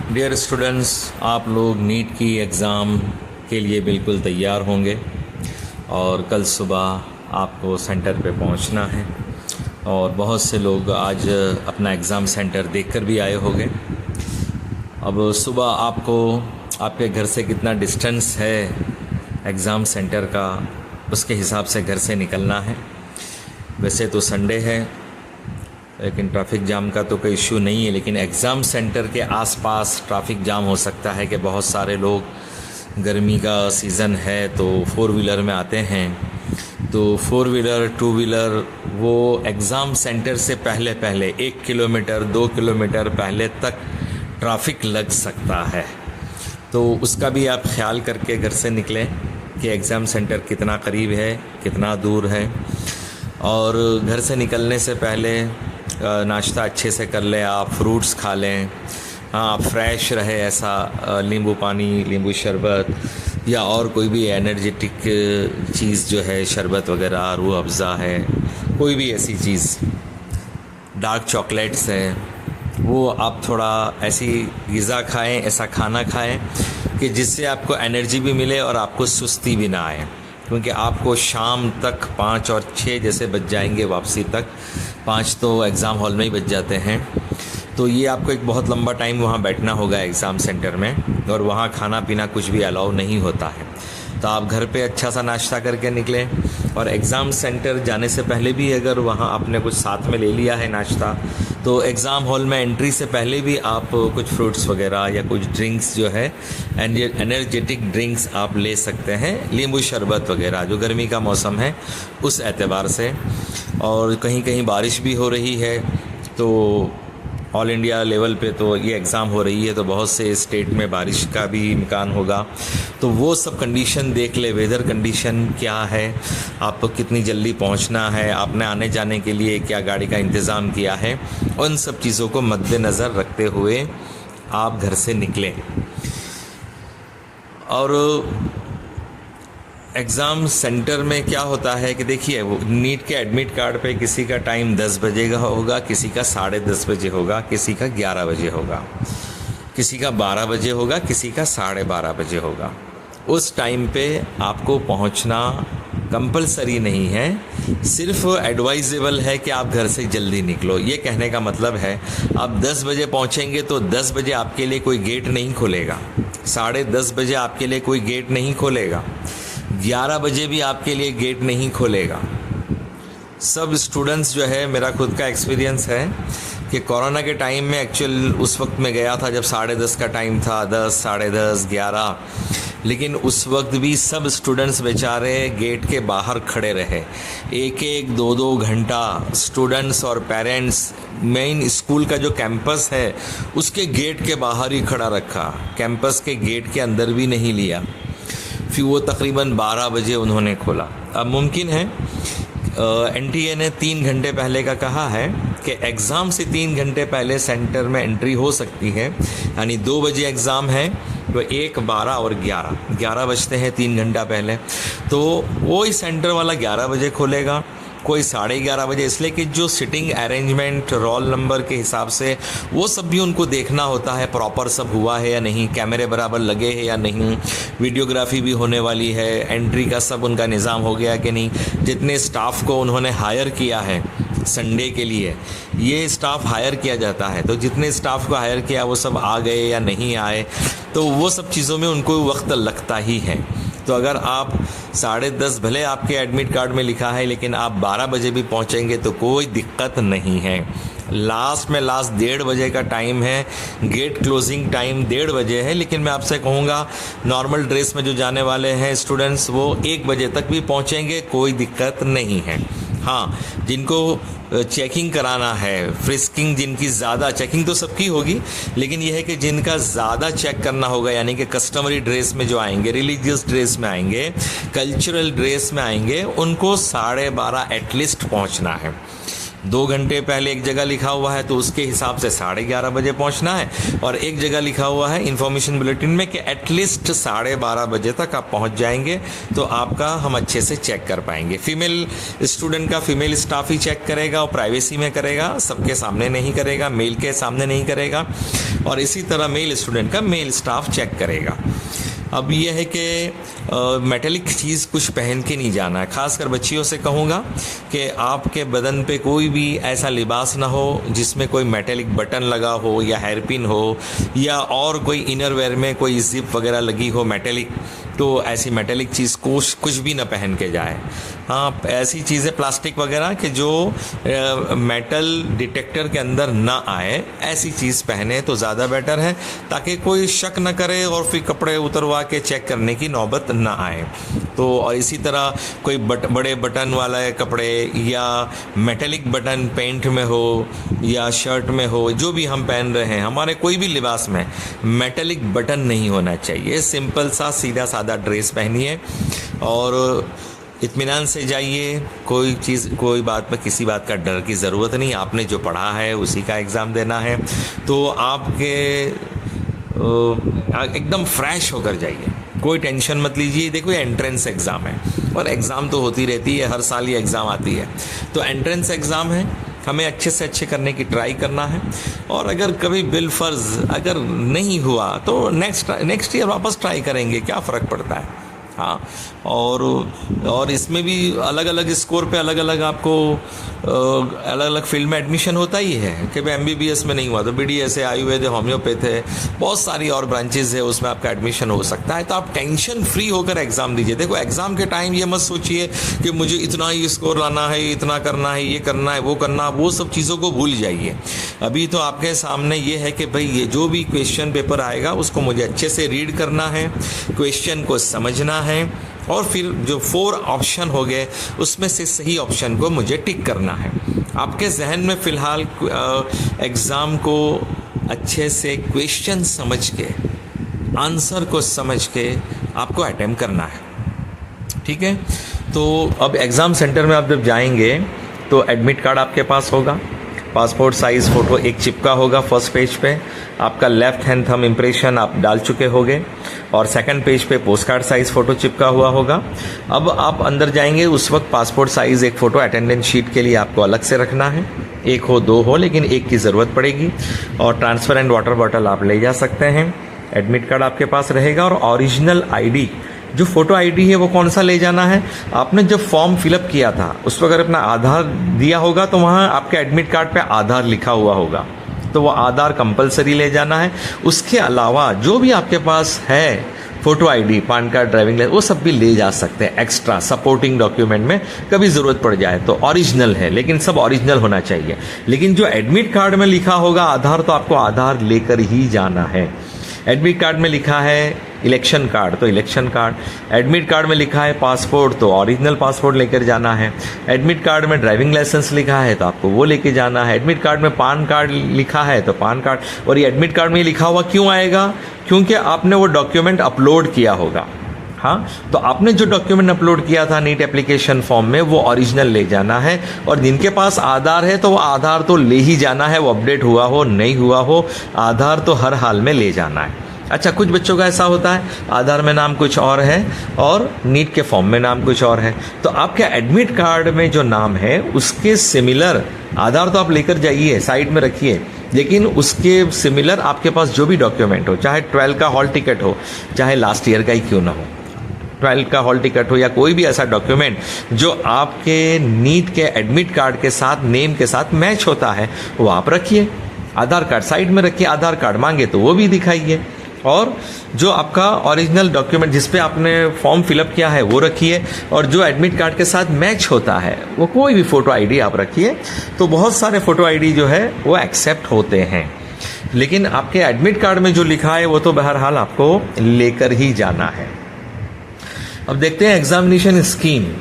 Dear students, आप लोग NEET की एग्ज़ाम के लिए बिल्कुल तैयार होंगे और कल सुबह आपको सेंटर पे पहुंचना है। और बहुत से लोग आज अपना एग्ज़ाम सेंटर देखकर भी आए होंगे। अब सुबह आपको आपके घर से कितना डिस्टेंस है एग्ज़ाम सेंटर का, उसके हिसाब से घर से निकलना है। वैसे तो संडे है, लेकिन ट्रैफिक जाम का तो कोई इशू नहीं है, लेकिन एग्ज़ाम सेंटर के आसपास ट्रैफिक जाम हो सकता है कि बहुत सारे लोग, गर्मी का सीज़न है तो फोर व्हीलर में आते हैं, तो फोर व्हीलर टू व्हीलर वो एग्ज़ाम सेंटर से पहले 1 किलोमीटर 2 किलोमीटर पहले तक ट्रैफिक लग सकता है। तो उसका भी आप ख्याल करके घर से निकलें कि एग्ज़ाम सेंटर कितना करीब है, कितना दूर है। और घर से निकलने से पहले नाश्ता अच्छे से कर लें, आप फ्रूट्स खा लें। हाँ, फ्रेश रहे ऐसा नींबू पानी, नींबू शरबत या और कोई भी एनर्जेटिक चीज़ जो है, शरबत वगैरह, रूह अफ़ज़ा है, कोई भी ऐसी चीज़, डार्क चॉकलेट्स है, वो आप थोड़ा ऐसी ग़िज़ा खाएं, ऐसा खाना खाएं कि जिससे आपको एनर्जी भी मिले और आपको सुस्ती भी ना आए। क्योंकि आपको शाम तक 5 और 6 जैसे बज जाएंगे वापसी तक, 5 तो एग्ज़ाम हॉल में ही बज जाते हैं। तो ये आपको एक बहुत लंबा टाइम वहाँ बैठना होगा एग्ज़ाम सेंटर में, और वहाँ खाना पीना कुछ भी अलाउ नहीं होता है। तो आप घर पे अच्छा सा नाश्ता करके निकलें, और एग्ज़ाम सेंटर जाने से पहले भी अगर वहाँ आपने कुछ साथ में ले लिया है नाश्ता, तो एग्ज़ाम हॉल में एंट्री से पहले भी आप कुछ फ्रूट्स वगैरह या कुछ ड्रिंक्स जो है, एनर्जेटिक ड्रिंक्स आप ले सकते हैं, नींबू शरबत वगैरह, जो गर्मी का मौसम है उस एतबार से। और कहीं कहीं बारिश भी हो रही है, तो ऑल इंडिया लेवल पे तो ये एग्ज़ाम हो रही है, तो बहुत से स्टेट में बारिश का भी इम्कान होगा। तो वो सब कंडीशन देख ले, वेदर कंडीशन क्या है, आपको कितनी जल्दी पहुंचना है, आपने आने जाने के लिए क्या गाड़ी का इंतज़ाम किया है, उन सब चीज़ों को मद्देनज़र रखते हुए आप घर से निकलें। और एग्ज़ाम सेंटर में क्या होता है कि देखिए, वो नीट के एडमिट कार्ड पे किसी का टाइम 10 बजे का होगा, किसी का 10:30 बजे होगा, किसी का 11 बजे होगा, किसी का 12 बजे होगा, किसी का 12:30 बजे होगा। उस टाइम पे आपको पहुंचना कंपलसरी नहीं है, सिर्फ एडवाइजेबल है कि आप घर से जल्दी निकलो। ये कहने का मतलब है, आप 10 बजे पहुंचेंगे तो 10 बजे आपके लिए कोई गेट नहीं खुलेगा, 10:30 बजे आपके लिए कोई गेट नहीं खोलेगा, 11 बजे भी आपके लिए गेट नहीं खोलेगा। सब स्टूडेंट्स जो है, मेरा खुद का एक्सपीरियंस है कि कोरोना के टाइम में एक्चुअल उस वक्त में गया था जब 10:30 का टाइम था, 10, 10:30, 11, लेकिन उस वक्त भी सब स्टूडेंट्स बेचारे गेट के बाहर खड़े रहे। 1-1, 2-2 घंटा स्टूडेंट्स और पेरेंट्स मेन स्कूल का जो कैंपस है उसके गेट के बाहर ही खड़ा रखा, कैंपस के गेट के अंदर भी नहीं लिया। फिर वो तकरीबन 12 बजे उन्होंने खोला। अब मुमकिन है, एनटीए ने 3 घंटे पहले का कहा है कि एग्ज़ाम से 3 घंटे पहले सेंटर में एंट्री हो सकती है, यानी 2 बजे एग्ज़ाम है तो 1, 12 और 11 बजते हैं 3 घंटा पहले, तो वो ही सेंटर वाला 11 बजे खोलेगा, कोई 11:30 बजे, इसलिए कि जो सिटिंग अरेंजमेंट रोल नंबर के हिसाब से वो सब भी उनको देखना होता है, प्रॉपर सब हुआ है या नहीं, कैमरे बराबर लगे हैं या नहीं, वीडियोग्राफी भी होने वाली है, एंट्री का सब उनका निज़ाम हो गया कि नहीं, जितने स्टाफ को उन्होंने हायर किया है संडे के लिए, ये स्टाफ हायर किया जाता है, तो जितने स्टाफ को हायर किया वो सब आ गए या नहीं आए, तो वो सब चीज़ों में उनको वक्त लगता ही है। तो अगर आप 10:30, भले आपके एडमिट कार्ड में लिखा है, लेकिन आप 12 बजे भी पहुंचेंगे तो कोई दिक्कत नहीं है। लास्ट 1:30 बजे का टाइम है, गेट क्लोजिंग टाइम 1:30 बजे है, लेकिन मैं आपसे कहूँगा नॉर्मल ड्रेस में जो जाने वाले हैं स्टूडेंट्स, वो 1 बजे तक भी पहुँचेंगे, कोई दिक्कत नहीं है। हाँ, जिनको चेकिंग कराना है, फ्रिस्किंग, जिनकी ज़्यादा चेकिंग तो सबकी होगी, लेकिन यह है कि जिनका ज़्यादा चेक करना होगा, यानी कि कस्टमरी ड्रेस में जो आएंगे, रिलीजियस ड्रेस में आएंगे, कल्चरल ड्रेस में आएंगे, उनको 12:30 एटलीस्ट पहुंचना है। 2 घंटे पहले एक जगह लिखा हुआ है तो उसके हिसाब से 11:30 बजे पहुंचना है, और एक जगह लिखा हुआ है इन्फॉर्मेशन बुलेटिन में कि एटलीस्ट 12:30 बजे तक आप पहुंच जाएंगे, तो आपका हम अच्छे से चेक कर पाएंगे। फीमेल स्टूडेंट का फीमेल स्टाफ ही चेक करेगा, और प्राइवेसी में करेगा, सबके सामने नहीं करेगा, मेल के सामने नहीं करेगा, और इसी तरह मेल स्टूडेंट का मेल स्टाफ चेक करेगा। अब यह है कि मेटेलिक चीज़ कुछ पहन के नहीं जाना है। खासकर बच्चियों से कहूँगा कि आपके बदन पे कोई भी ऐसा लिबास ना हो जिसमें कोई मेटेलिक बटन लगा हो या हेयरपिन हो या और कोई इनर वेयर में कोई जिप वगैरह लगी हो मेटेलिक, तो ऐसी मेटेलिक चीज़ कुछ भी ना पहन के जाए। हाँ, ऐसी चीज़ें प्लास्टिक वगैरह कि जो मेटल डिटेक्टर के अंदर ना आए, ऐसी चीज़ पहने तो ज़्यादा बेटर है, ताकि कोई शक न करे और फिर कपड़े उतरवा के चेक करने की नौबत ना आए। तो और इसी तरह कोई बड़े बटन वाले कपड़े या मेटेलिक बटन पेंट में हो या शर्ट में हो, जो भी हम पहन रहे हैं, हमारे कोई भी लिबास में मेटेलिक बटन नहीं होना चाहिए। सिंपल सा सीधा सादा ड्रेस पहनिए और इत्मीनान से जाइए। कोई बात में किसी बात का डर की ज़रूरत नहीं। आपने जो पढ़ा है उसी का एग्ज़ाम देना है, तो आपके एकदम फ्रेश होकर जाइए, कोई टेंशन मत लीजिए। देखो, ये एंट्रेंस एग्ज़ाम है और एग्ज़ाम तो होती रहती है, हर साल ये एग्ज़ाम आती है, तो एंट्रेंस एग्ज़ाम है, हमें अच्छे से अच्छे करने की ट्राई करना है। और अगर कभी बिलफर्ज अगर नहीं हुआ तो नेक्स्ट ईयर वापस ट्राई करेंगे, क्या फ़र्क पड़ता है। हाँ, और इसमें भी अलग अलग स्कोर पे अलग अलग आपको अलग अलग फील्ड में एडमिशन होता ही है कि भाई MBBS में नहीं हुआ तो BDS है, आयुर्वेद है, होम्योपैथ है, बहुत सारी और ब्रांचेज है, उसमें आपका एडमिशन हो सकता है। तो आप टेंशन फ्री होकर एग्ज़ाम दीजिए। देखो, एग्ज़ाम के टाइम ये मत सोचिए कि मुझे इतना ही स्कोर लाना है, इतना करना है, ये करना है, वो सब चीज़ों को भूल जाइए। अभी तो आपके सामने ये है कि भाई ये जो भी क्वेश्चन पेपर आएगा उसको मुझे अच्छे से रीड करना है, क्वेश्चन को समझना है, और फिर जो 4 ऑप्शन हो गए उसमें से सही ऑप्शन को मुझे टिक करना है। आपके जहन में फ़िलहाल एग्ज़ाम को अच्छे से क्वेश्चन समझ के, आंसर को समझ के आपको अटेम्प्ट करना है, ठीक है। तो अब एग्ज़ाम सेंटर में आप जब जाएंगे तो एडमिट कार्ड आपके पास होगा, पासपोर्ट साइज़ फ़ोटो एक चिपका होगा फर्स्ट पेज पे, आपका लेफ़्ट हैंड थंब इम्प्रेशन आप डाल चुके होंगे, और सेकंड पेज पे पोस्ट कार्ड साइज़ फ़ोटो चिपका हुआ होगा। अब आप अंदर जाएंगे, उस वक्त पासपोर्ट साइज़ एक फ़ोटो अटेंडेंस शीट के लिए आपको अलग से रखना है, 1 हो 2 हो, लेकिन एक की ज़रूरत पड़ेगी। और ट्रांसपेरेंट वाटर बॉटल आप ले जा सकते हैं। एडमिट कार्ड आपके पास रहेगा, और ओरिजिनल ID, जो फ़ोटो ID है वो कौन सा ले जाना है। आपने जब फॉर्म फिलअप किया था उस वक्त अगर अपना आधार दिया होगा तो वहाँ आपके एडमिट कार्ड पे आधार लिखा हुआ होगा, तो वो आधार कंपलसरी ले जाना है। उसके अलावा जो भी आपके पास है photo ID, PAN card, driving licence, वो सब भी ले जा सकते हैं एक्स्ट्रा सपोर्टिंग डॉक्यूमेंट में, कभी ज़रूरत पड़ जाए तो। ओरिजिनल है, लेकिन सब ओरिजिनल होना चाहिए। लेकिन जो एडमिट कार्ड में लिखा होगा आधार, तो आपको आधार लेकर ही जाना है। एडमिट कार्ड में लिखा है इलेक्शन कार्ड तो इलेक्शन कार्ड, एडमिट कार्ड में लिखा है पासपोर्ट तो ओरिजिनल पासपोर्ट लेकर जाना है, एडमिट कार्ड में ड्राइविंग लाइसेंस लिखा है तो आपको वो लेके जाना है, एडमिट कार्ड में पान कार्ड लिखा है तो पान कार्ड। और ये एडमिट कार्ड में लिखा हुआ क्यों आएगा, क्योंकि आपने वो डॉक्यूमेंट अपलोड किया होगा। हाँ, तो आपने जो डॉक्यूमेंट अपलोड किया था नीट एप्लीकेशन फॉर्म में, वो ओरिजिनल ले जाना है। और जिनके पास आधार है तो वो आधार तो ले ही जाना है, वो अपडेट हुआ हो नहीं हुआ हो, आधार तो हर हाल में ले जाना है। अच्छा, कुछ बच्चों का ऐसा होता है आधार में नाम कुछ और है और नीट के फॉर्म में नाम कुछ और है, तो आपके एडमिट कार्ड में जो नाम है उसके सिमिलर आधार तो आप लेकर जाइए, साइड में रखिए, लेकिन उसके सिमिलर आपके पास जो भी डॉक्यूमेंट हो, चाहे 12 का हॉल टिकट हो, चाहे लास्ट ईयर का ही क्यों ना हो, 12 का हॉल टिकट हो या कोई भी ऐसा डॉक्यूमेंट जो आपके नीट के एडमिट कार्ड के साथ नेम के साथ मैच होता है, वो आप रखिए। आधार कार्ड साइड में रखिए, आधार कार्ड मांगे तो वो भी दिखाइए, और जो आपका ओरिजिनल डॉक्यूमेंट जिस पे आपने फॉर्म फिलअप किया है वो रखिए, और जो एडमिट कार्ड के साथ मैच होता है वो कोई भी फ़ोटो ID आप रखिए। तो बहुत सारे फ़ोटो ID जो है वो एक्सेप्ट होते हैं, लेकिन आपके एडमिट कार्ड में जो लिखा है वो तो बहरहाल आपको लेकर ही जाना है। अब देखते हैं examination scheme,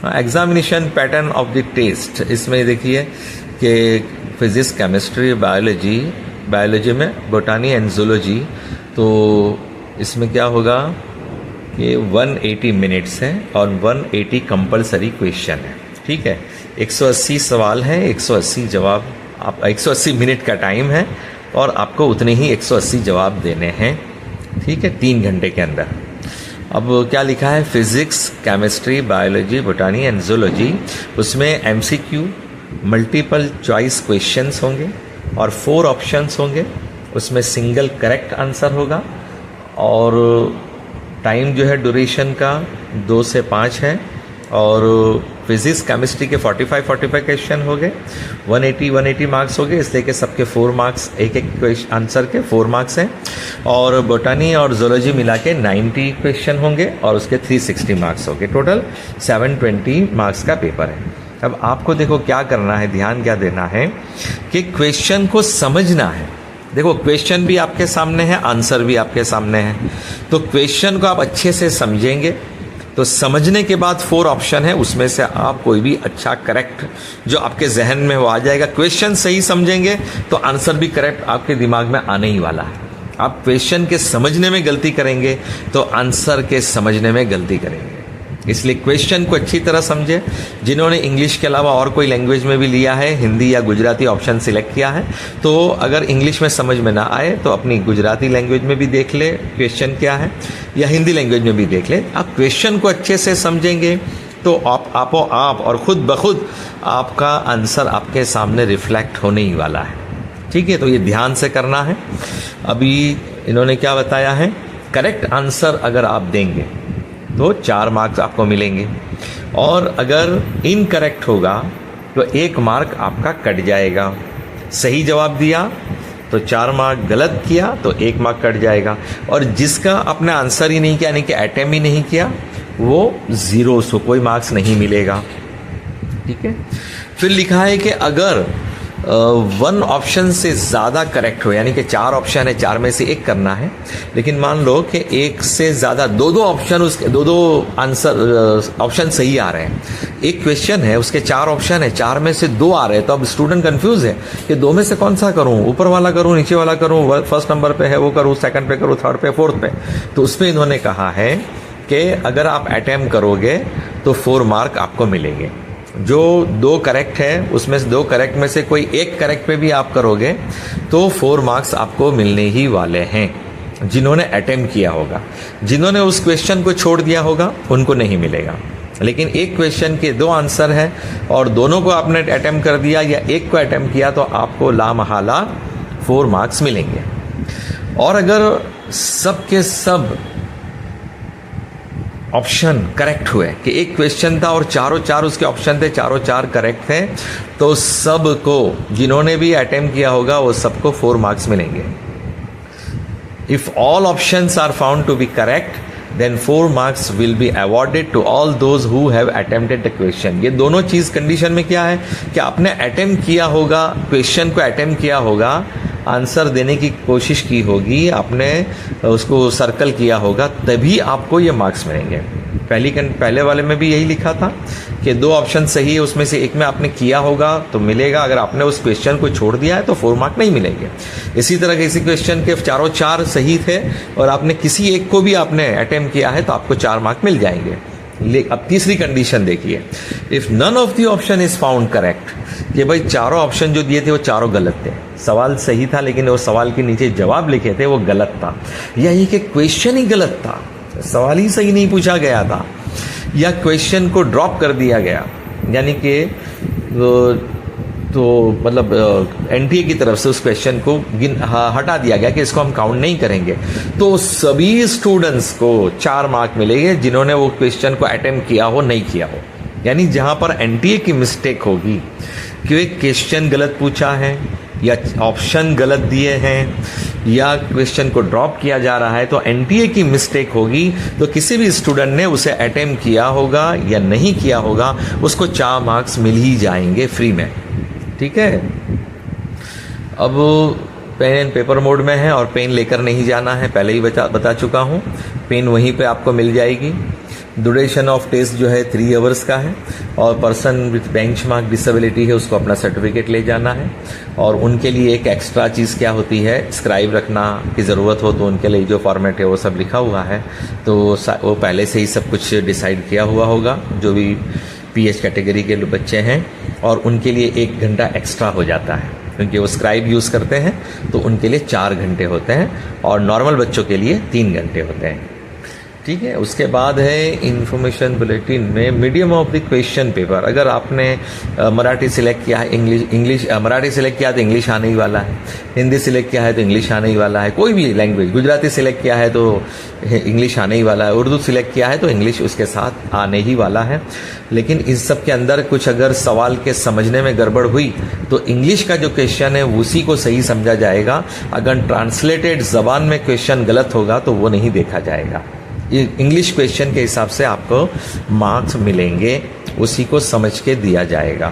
examination pattern of the test. इसमें देखिए कि फिजिक्स, केमिस्ट्री, बायोलॉजी में बोटानी एंड जूलॉजी, तो इसमें क्या होगा कि 180 मिनट्स है और 180 कंपलसरी क्वेश्चन है, ठीक है। 180 सवाल हैं, 180 जवाब, आप 180 मिनट का टाइम है और आपको उतने ही 180 जवाब देने हैं, ठीक है, 3 घंटे के अंदर। अब क्या लिखा है, physics, chemistry, biology, बोटानी and zoology, उसमें एमसीक्यू, मल्टीपल चॉइस क्वेश्चंस होंगे और 4 ऑप्शंस होंगे, उसमें सिंगल करेक्ट आंसर होगा और टाइम जो है ड्यूरेशन का 2 से 5 है और फिजिक्स केमिस्ट्री के 45 क्वेश्चन हो गए, 180 मार्क्स हो गए, इसलिए कि सबके 4 मार्क्स, एक आंसर के 4 मार्क्स हैं और बोटानी और जूलॉजी मिला के 90 क्वेश्चन होंगे और उसके 360 मार्क्स हो गए, टोटल 720 मार्क्स का पेपर है। अब आपको देखो क्या करना है, ध्यान क्या देना है कि क्वेश्चन को समझना है। देखो क्वेश्चन भी आपके सामने है, आंसर भी आपके सामने है, तो क्वेश्चन को आप अच्छे से समझेंगे तो समझने के बाद 4 ऑप्शन है, उसमें से आप कोई भी अच्छा करेक्ट जो आपके जहन में वो आ जाएगा। क्वेश्चन सही समझेंगे तो आंसर भी करेक्ट आपके दिमाग में आने ही वाला है। आप क्वेश्चन के समझने में गलती करेंगे तो आंसर के समझने में गलती करेंगे, इसलिए क्वेश्चन को अच्छी तरह समझे। जिन्होंने इंग्लिश के अलावा और कोई लैंग्वेज में भी लिया है, हिंदी या गुजराती ऑप्शन सिलेक्ट किया है, तो अगर इंग्लिश में समझ में ना आए तो अपनी गुजराती लैंग्वेज में भी देख ले क्वेश्चन क्या है, या हिंदी लैंग्वेज में भी देख ले। आप क्वेश्चन को अच्छे से समझेंगे तो आप और ख़ुद ब खुद आपका आंसर आपके सामने रिफ्लेक्ट होने ही वाला है, ठीक है। तो ये ध्यान से करना है। अभी इन्होंने क्या बताया है, करेक्ट आंसर अगर आप देंगे तो 4 मार्क्स आपको मिलेंगे और अगर इनकरेक्ट होगा तो 1 मार्क आपका कट जाएगा। सही जवाब दिया तो 4 मार्क, गलत किया तो 1 मार्क कट जाएगा और जिसका आपने आंसर ही नहीं किया, यानी कि अटेम्प्ट ही नहीं किया, वो 0, सो कोई मार्क्स नहीं मिलेगा, ठीक है। फिर लिखा है कि अगर 1 ऑप्शन से ज़्यादा करेक्ट हो, यानी कि 4 ऑप्शन है, 4 में से 1 करना है, लेकिन मान लो कि 1 से ज़्यादा 2 ऑप्शन, उसके 2 आंसर ऑप्शन सही आ रहे हैं। एक क्वेश्चन है, उसके 4 ऑप्शन है, 4 में से 2 आ रहे हैं, तो अब स्टूडेंट कंफ्यूज है कि 2 में से कौन सा करूं, ऊपर वाला करूं, नीचे वाला करूं, फर्स्ट नंबर पे है वो करूं, सेकंड पे करूं, थर्ड पे, फोर्थ पे। तो उसमें इन्होंने कहा है कि अगर आप अटेम्प्ट करोगे तो 4 मार्क आपको मिलेंगे। जो 2 करेक्ट है उसमें से 2 करेक्ट में से कोई 1 करेक्ट पे भी आप करोगे तो 4 मार्क्स आपको मिलने ही वाले हैं, जिन्होंने अटेम्प्ट किया होगा। जिन्होंने उस क्वेश्चन को छोड़ दिया होगा उनको नहीं मिलेगा, लेकिन एक क्वेश्चन के 2 आंसर है और दोनों को आपने अटेम्प्ट कर दिया या 1 को अटेम्प्ट किया तो आपको लामहला 4 मार्क्स मिलेंगे। और अगर सब के सब ऑप्शन करेक्ट हुए कि एक क्वेश्चन था और चारों 4 उसके ऑप्शन थे, चारों 4 करेक्ट थे, तो सबको, जिन्होंने भी अटेम्प्ट किया होगा वो सबको 4 मार्क्स मिलेंगे। If all options are found to be correct then 4 marks will be awarded to all those who have attempted the question. ये दोनों चीज कंडीशन में क्या है कि आपने अटेम्प्ट किया होगा, क्वेश्चन को अटेम्प्ट किया होगा, आंसर देने की कोशिश की होगी, आपने उसको सर्कल किया होगा, तभी आपको ये मार्क्स मिलेंगे। पहले वाले में भी यही लिखा था कि 2 ऑप्शन सही है, उसमें से 1 में आपने किया होगा तो मिलेगा, अगर आपने उस क्वेश्चन को छोड़ दिया है तो 4 मार्क नहीं मिलेंगे। इसी तरह किसी क्वेश्चन के चारों 4 सही थे और आपने किसी एक को भी आपने अटेम्प्ट किया है तो आपको 4 मार्क मिल जाएंगे। अब तीसरी कंडीशन देखिए, if none of the option is found correct, कि भाई चारों ऑप्शन जो दिए थे वो चारों गलत थे, सवाल सही था लेकिन वो सवाल के नीचे जवाब लिखे थे वो गलत था, या ये कि क्वेश्चन ही गलत था, सवाल ही सही नहीं पूछा गया था, या क्वेश्चन को ड्रॉप कर दिया गया, यानी कि तो मतलब एनटीए की तरफ से उस क्वेश्चन को हटा दिया गया कि इसको हम काउंट नहीं करेंगे, तो सभी स्टूडेंट्स को 4 मार्क मिलेंगे जिन्होंने वो क्वेश्चन को अटेम्प्ट किया हो, नहीं किया हो। यानी जहां पर एनटीए की मिस्टेक होगी कि एक क्वेश्चन गलत पूछा है या ऑप्शन गलत दिए हैं या क्वेश्चन को ड्रॉप किया जा रहा है, तो एनटीए की मिस्टेक होगी, तो किसी भी स्टूडेंट ने उसे अटेम्प्ट किया होगा या नहीं किया होगा उसको 4 मार्क्स मिल ही जाएंगे फ्री में, ठीक है। अब पेन एंड पेपर मोड में है और पेन लेकर नहीं जाना है, पहले ही बता चुका हूँ, पेन वहीं पे आपको मिल जाएगी। ड्यूरेशन ऑफ टेस्ट जो है 3 आवर्स का है और पर्सन विथ बेंचमार्क डिसेबिलिटी है उसको अपना सर्टिफिकेट ले जाना है, और उनके लिए एक एक्स्ट्रा चीज़ क्या होती है, स्क्राइब रखना की ज़रूरत हो तो उनके लिए जो फॉर्मेट है वो सब लिखा हुआ है, तो वो पहले से ही सब कुछ डिसाइड किया हुआ होगा, जो भी PH कैटेगरी के बच्चे हैं, और उनके लिए 1 घंटा एक्स्ट्रा हो जाता है, क्योंकि वो स्क्राइब यूज़ करते हैं तो उनके लिए 4 घंटे होते हैं, और नॉर्मल बच्चों के लिए 3 घंटे होते हैं। ठीक है। उसके बाद है इन्फॉर्मेशन बुलेटिन में medium of the question paper. अगर आपने मराठी सिलेक्ट किया है, इंग्लिश मराठी सिलेक्ट किया है तो इंग्लिश आने ही वाला है, हिंदी सिलेक्ट किया है तो इंग्लिश आने ही वाला है, कोई भी लैंग्वेज, गुजराती सिलेक्ट किया है तो इंग्लिश आने ही वाला है, उर्दू सिलेक्ट किया है तो इंग्लिश उसके साथ आने ही वाला है। लेकिन इस सब के अंदर कुछ अगर सवाल के समझने में गड़बड़ हुई तो इंग्लिश का जो क्वेश्चन है उसी को सही समझा जाएगा। अगर ट्रांसलेटेड ज़बान में क्वेश्चन गलत होगा तो वो नहीं देखा जाएगा। इंग्लिश क्वेश्चन के हिसाब से आपको मार्क्स मिलेंगे, उसी को समझ के दिया जाएगा।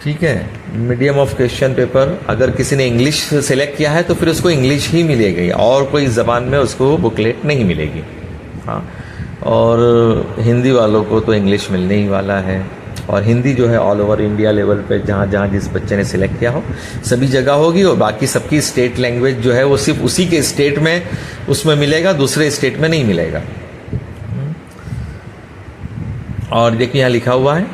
ठीक है। मीडियम ऑफ क्वेश्चन पेपर, अगर किसी ने इंग्लिश सेलेक्ट किया है तो फिर उसको इंग्लिश ही मिलेगी, और कोई ज़बान में उसको बुकलेट नहीं मिलेगी। हाँ, और हिंदी वालों को तो इंग्लिश मिलने ही वाला है, और हिंदी जो है ऑल ओवर इंडिया लेवल पे जहाँ जहाँ जिस बच्चे ने सिलेक्ट किया हो सभी जगह होगी, और बाकी सबकी स्टेट लैंग्वेज जो है वो सिर्फ उसी के स्टेट में उसमें मिलेगा, दूसरे स्टेट में नहीं मिलेगा। और देखिए यहाँ लिखा हुआ है,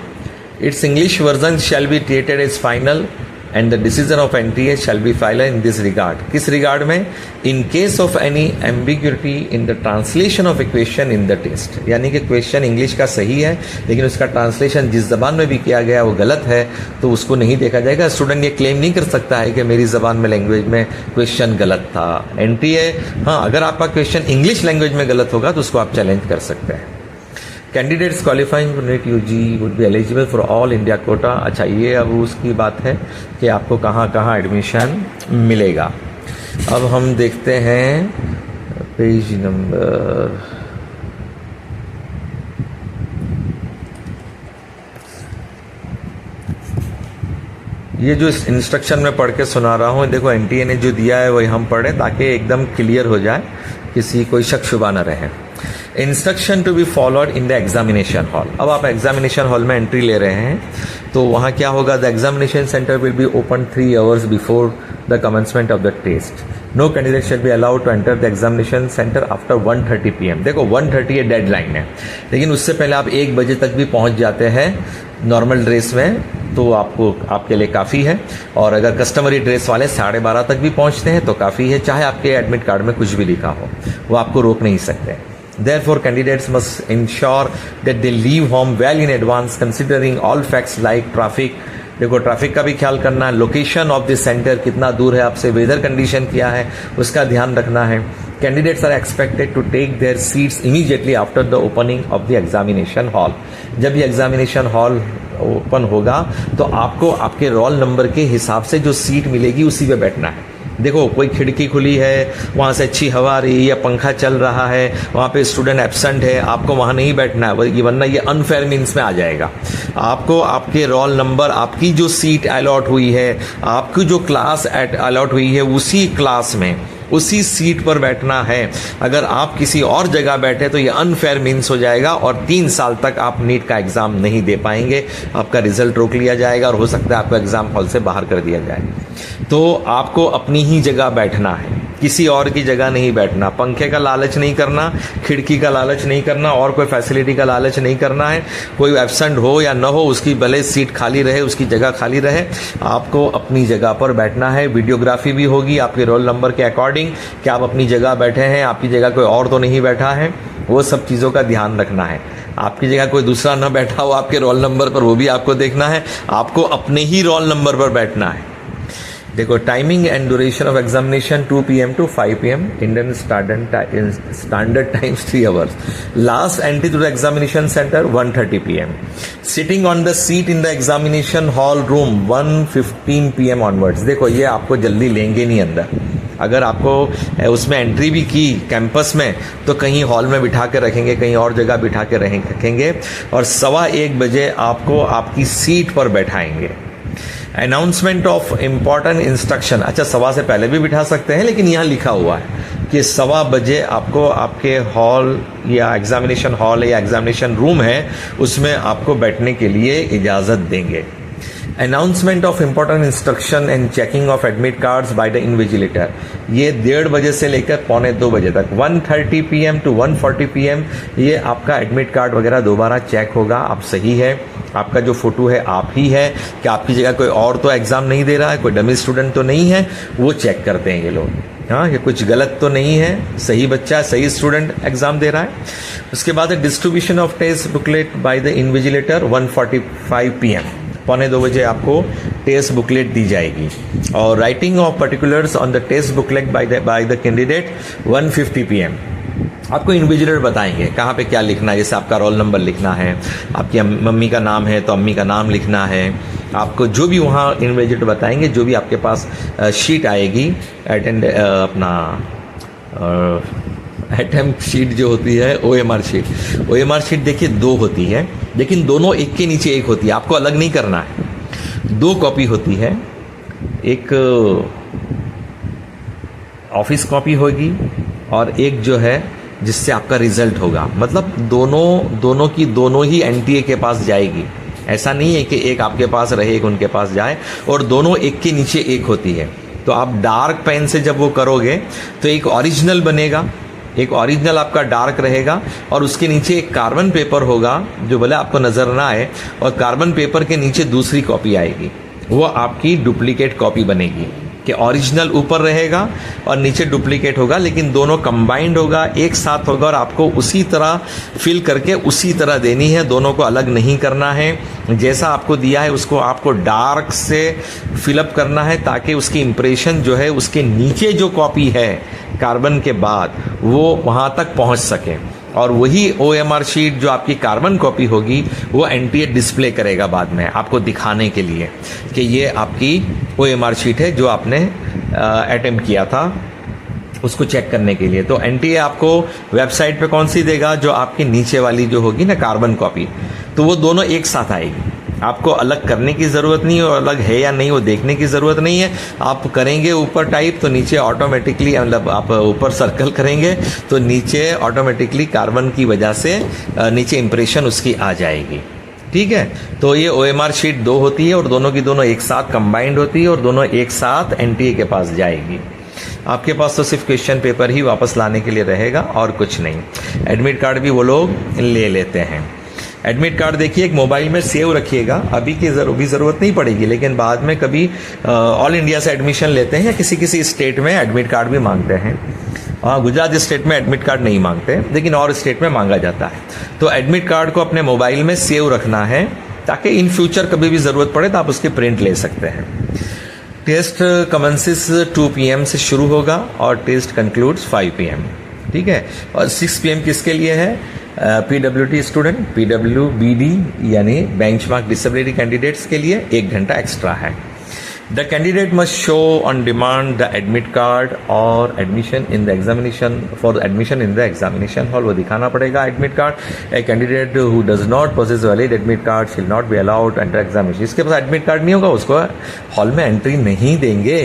it's English version shall be treated as final and the decision of NTA shall be final in this regard. किस रिगार्ड में? In case of any ambiguity in the translation of a question in the test. यानी कि question English का सही है लेकिन उसका translation जिस जबान में भी किया गया वो गलत है, तो उसको नहीं देखा जाएगा। स्टूडेंट ये क्लेम नहीं कर सकता है कि मेरी जबान में लैंग्वेज में क्वेश्चन गलत था। एनटीए, हाँ, अगर आपका क्वेश्चन इंग्लिश लैंग्वेज में गलत होगा तो उसको आप चैलेंज कर सकते हैं। Candidates qualifying for NEET UG would be eligible for all India quota. अच्छा, ये अब उसकी बात है कि आपको कहाँ कहाँ एडमिशन मिलेगा। अब हम देखते हैं पेज नंबर, ये जो इंस्ट्रक्शन में पढ़ के सुना रहा हूँ, देखो एनटीए ने जो दिया है वही हम पढ़े ताकि एकदम क्लियर हो जाए, किसी कोई शक शुबा न रहे। Instruction to be followed in the examination hall. अब आप एग्जामिनेशन हॉल में एंट्री ले रहे हैं तो वहाँ क्या होगा, the examination centre will be open 3 hours before the commencement of the test. No candidate shall be allowed to enter the examination centre after 1:30 PM। देखो 1:30 ये डेडलाइन है, लेकिन उससे पहले आप 1 बजे तक भी पहुँच जाते हैं नॉर्मल ड्रेस में तो आपके लिए काफ़ी है, और अगर कस्टमरी ड्रेस वाले 12:30 तक भी पहुँचते हैं तो काफ़ी है, चाहे आपके एडमिट कार्ड में कुछ भी लिखा हो, वो आपको रोक नहीं सकते। Therefore, candidates must ensure that they leave home well in advance, considering all facts like traffic. देखो ट्रैफिक का भी ख्याल करना है, लोकेशन ऑफ द सेंटर कितना दूर है आपसे, वेदर कंडीशन क्या है उसका ध्यान रखना है। Candidates are expected to take their seats immediately after the opening of the examination hall. जब ये एग्जामिनेशन हॉल ओपन होगा तो आपको आपके रोल नंबर के हिसाब से जो सीट मिलेगी उसी पे बैठना है। देखो कोई खिड़की खुली है, वहाँ से अच्छी हवा आ रही है या पंखा चल रहा है, वहाँ पे स्टूडेंट एब्सेंट है, आपको वहाँ नहीं बैठना है, वरना ये अनफेयर मीन्स में आ जाएगा। आपको आपके रोल नंबर, आपकी जो सीट अलॉट हुई है, आपकी जो क्लास अलॉट हुई है उसी क्लास में उसी सीट पर बैठना है। अगर आप किसी और जगह बैठे तो ये अनफेयर मीन्स हो जाएगा और 3 साल तक आप नीट का एग्ज़ाम नहीं दे पाएंगे, आपका रिजल्ट रोक लिया जाएगा और हो सकता है आपको एग्ज़ाम हॉल से बाहर कर दिया जाए। तो आपको अपनी ही जगह बैठना है, किसी और की जगह नहीं बैठना। पंखे का लालच नहीं करना, खिड़की का लालच नहीं करना, और कोई फैसिलिटी का लालच नहीं करना है। कोई एब्सेंट हो या न हो, उसकी भले सीट खाली रहे, उसकी जगह खाली रहे, आपको अपनी जगह पर बैठना है। वीडियोग्राफी भी होगी आपके रोल नंबर के अकॉर्डिंग कि आप अपनी जगह बैठे हैं, आपकी जगह कोई और तो नहीं बैठा है, वो सब चीज़ों का ध्यान रखना है। आपकी जगह कोई दूसरा न बैठा हो आपके रोल नंबर पर, वो भी आपको देखना है। आपको अपने ही रोल नंबर पर बैठना है। देखो timing and duration of examination 2 PM to 5 PM, Indian standard times 3 hours. Last entry to the examination centre 1:30 PM। Sitting on the seat in the examination hall room 1:15 PM onwards. देखो ये आपको जल्दी लेंगे नहीं अंदर। अगर आपको उसमें एंट्री भी की कैंपस में तो कहीं हॉल में बिठा के रखेंगे, कहीं और जगह बिठा के रखेंगे, और 1:15 बजे आपको आपकी सीट पर बैठाएंगे। Announcement of important instruction. अच्छा, 1:15 से पहले भी बिठा सकते हैं, लेकिन यहाँ लिखा हुआ है कि 1:15 बजे आपको आपके हॉल या एग्जामिनेशन हॉल या एग्जामिनेशन रूम है उसमें आपको बैठने के लिए इजाज़त देंगे। Announcement of important instruction and checking of admit cards bye the invigilator, ये 1:30 बजे से लेकर 1:45 बजे तक 1:30 PM to 1:40 PM ये आपका एडमिट कार्ड वगैरह दोबारा चेक होगा, आप सही है, आपका जो फोटो है आप ही है, कि आपकी जगह कोई और तो एग्ज़ाम नहीं दे रहा है, कोई डमी स्टूडेंट तो नहीं है, वो चेक करते हैं ये लोग। हाँ, ये कुछ गलत तो नहीं है, सही बच्चा सही स्टूडेंट एग्जाम दे रहा है। उसके बाद distribution of test booklet by the invigilator 1:45 PM, 1:45 बजे आपको टेस्ट बुकलेट दी जाएगी। और writing of particulars on the test booklet by the candidate 1:50 PM, आपको इन्विजिलेटर बताएंगे कहाँ पे क्या लिखना है, जैसे आपका रोल नंबर लिखना है, आपकी मम्मी का नाम है तो अम्मी का नाम लिखना है, आपको जो भी वहाँ इन्विजिलेटर बताएंगे, जो भी आपके पास शीट आएगी अटेम्प्ट शीट जो होती है OMR शीट देखिए 2 होती है, लेकिन दोनों एक के नीचे एक होती है, आपको अलग नहीं करना है। 2 कॉपी होती है, एक ऑफिस कॉपी होगी और एक जो है जिससे आपका रिजल्ट होगा, मतलब दोनों की दोनों ही NTA के पास जाएगी। ऐसा नहीं है कि एक आपके पास रहे एक उनके पास जाए, और दोनों एक के नीचे एक होती है। तो आप डार्क पेन से जब वो करोगे तो एक ओरिजिनल बनेगा, एक ओरिजिनल आपका डार्क रहेगा, और उसके नीचे एक कार्बन पेपर होगा जो भले आपको नज़र ना आए, और कार्बन पेपर के नीचे दूसरी कॉपी आएगी, वो आपकी डुप्लीकेट कॉपी बनेगी, कि ओरिजिनल ऊपर रहेगा और नीचे डुप्लीकेट होगा, लेकिन दोनों कंबाइंड होगा, एक साथ होगा, और आपको उसी तरह फिल करके उसी तरह देनी है, दोनों को अलग नहीं करना है। जैसा आपको दिया है उसको आपको डार्क से फिलअप करना है, ताकि उसकी इम्प्रेशन जो है उसके नीचे जो कॉपी है कार्बन के बाद वो वहाँ तक पहुँच सके, और वही OMR शीट जो आपकी कार्बन कॉपी होगी वो NTA डिस्प्ले करेगा बाद में आपको दिखाने के लिए कि ये आपकी OMR शीट है जो आपने अटेम्प्ट किया था, उसको चेक करने के लिए। तो NTA आपको वेबसाइट पे कौन सी देगा, जो आपकी नीचे वाली जो होगी ना कार्बन कॉपी, तो वो दोनों एक साथ आएगी, आपको अलग करने की ज़रूरत नहीं है, और अलग है या नहीं वो देखने की ज़रूरत नहीं है। आप करेंगे ऊपर टाइप तो नीचे ऑटोमेटिकली, मतलब आप ऊपर सर्कल करेंगे तो नीचे ऑटोमेटिकली कार्बन की वजह से नीचे इंप्रेशन उसकी आ जाएगी। ठीक है, तो ये OMR शीट 2 होती है, और दोनों की दोनों एक साथ कंबाइंड होती है, और दोनों एक साथ NTA के पास जाएगी। आपके पास तो सिर्फ क्वेश्चन पेपर ही वापस लाने के लिए रहेगा और कुछ नहीं। एडमिट कार्ड भी वो लोग ले लेते हैं। एडमिट कार्ड देखिए एक मोबाइल में सेव रखिएगा, अभी की ज़रूरत नहीं पड़ेगी, लेकिन बाद में कभी ऑल इंडिया से एडमिशन लेते हैं या किसी स्टेट में एडमिट कार्ड भी मांगते हैं। गुजरात स्टेट में एडमिट कार्ड नहीं मांगते, लेकिन और स्टेट में मांगा जाता है। तो एडमिट कार्ड को अपने मोबाइल में सेव रखना है, ताकि इन फ्यूचर कभी भी ज़रूरत पड़े तो आप उसकी प्रिंट ले सकते हैं। टेस्ट कमेंसेस 2 PM से शुरू होगा और टेस्ट कंक्लूड्स 5 PM। ठीक है, और 6 PM किसके लिए है? PWD स्टूडेंट, PWBD यानी बेंचमार्क डिसेबिलिटी कैंडिडेट्स के लिए 1 घंटा एक्स्ट्रा है। The candidate must show on demand the admit card और admission in the examination, for admission in the examination hall वो दिखाना पड़ेगा admit card। A candidate who does not possess valid admit card shall not be allowed enter examination। इसके पास admit card नहीं होगा उसको hall में entry नहीं देंगे।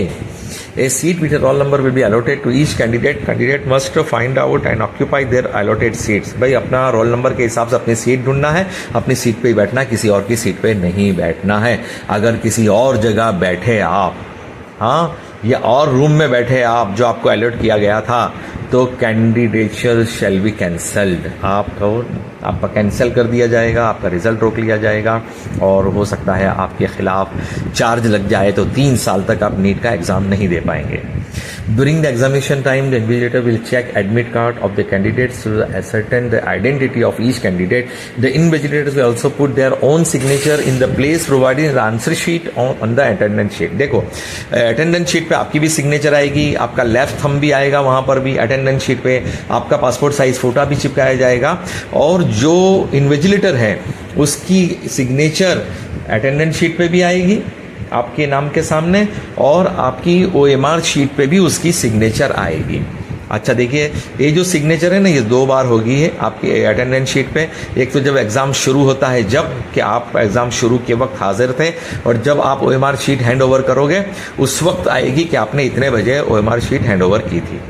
A seat with a roll number will be allotted to each candidate। Candidate must find out and occupy their allotted seats। भाई अपना roll number के हिसाब से अपनी सीट ढूंढना है, अपनी सीट पे ही बैठना है, किसी और की सीट पे नहीं बैठना है। अगर किसी और जगह बैठे आप, हाँ, या और रूम में बैठे आप जो आपको अलॉट किया गया था, तो कैंडिडेचर शैल बी कैंसल्ड। आपका कैंसिल कर दिया जाएगा, आपका रिजल्ट रोक लिया जाएगा, और हो सकता है आपके खिलाफ चार्ज लग जाए, तो 3 साल तक आप नीट का एग्ज़ाम नहीं दे पाएंगे। During the examination time, the invigilator will check admit card of the candidates to ascertain the identity of each candidate. The invigilators will also put their own signature in the place provided in the answer sheet on the attendance sheet। देखो attendance sheet पे आपकी भी signature आएगी, आपका left thumb भी आएगा, वहाँ पर भी अटेंडेंस शीट पे आपका पासपोर्ट साइज फोटो भी चिपकाया जाएगा, और जो इन्विजिलेटर है उसकी सिग्नेचर अटेंडेंस शीट पे भी आएगी आपके नाम के सामने, और आपकी OMR शीट पे भी उसकी सिग्नेचर आएगी। अच्छा देखिए, ये जो सिग्नेचर है ना, ये 2 बार होगी है आपकी अटेंडेंस शीट पे। एक तो जब एग्ज़ाम शुरू होता है, जब कि आप एग्ज़ाम शुरू के वक्त हाजिर थे, और जब आप OMR शीट हैंड ओवर करोगे उस वक्त आएगी कि आपने इतने बजे OMR शीट हैंड ओवर की थी।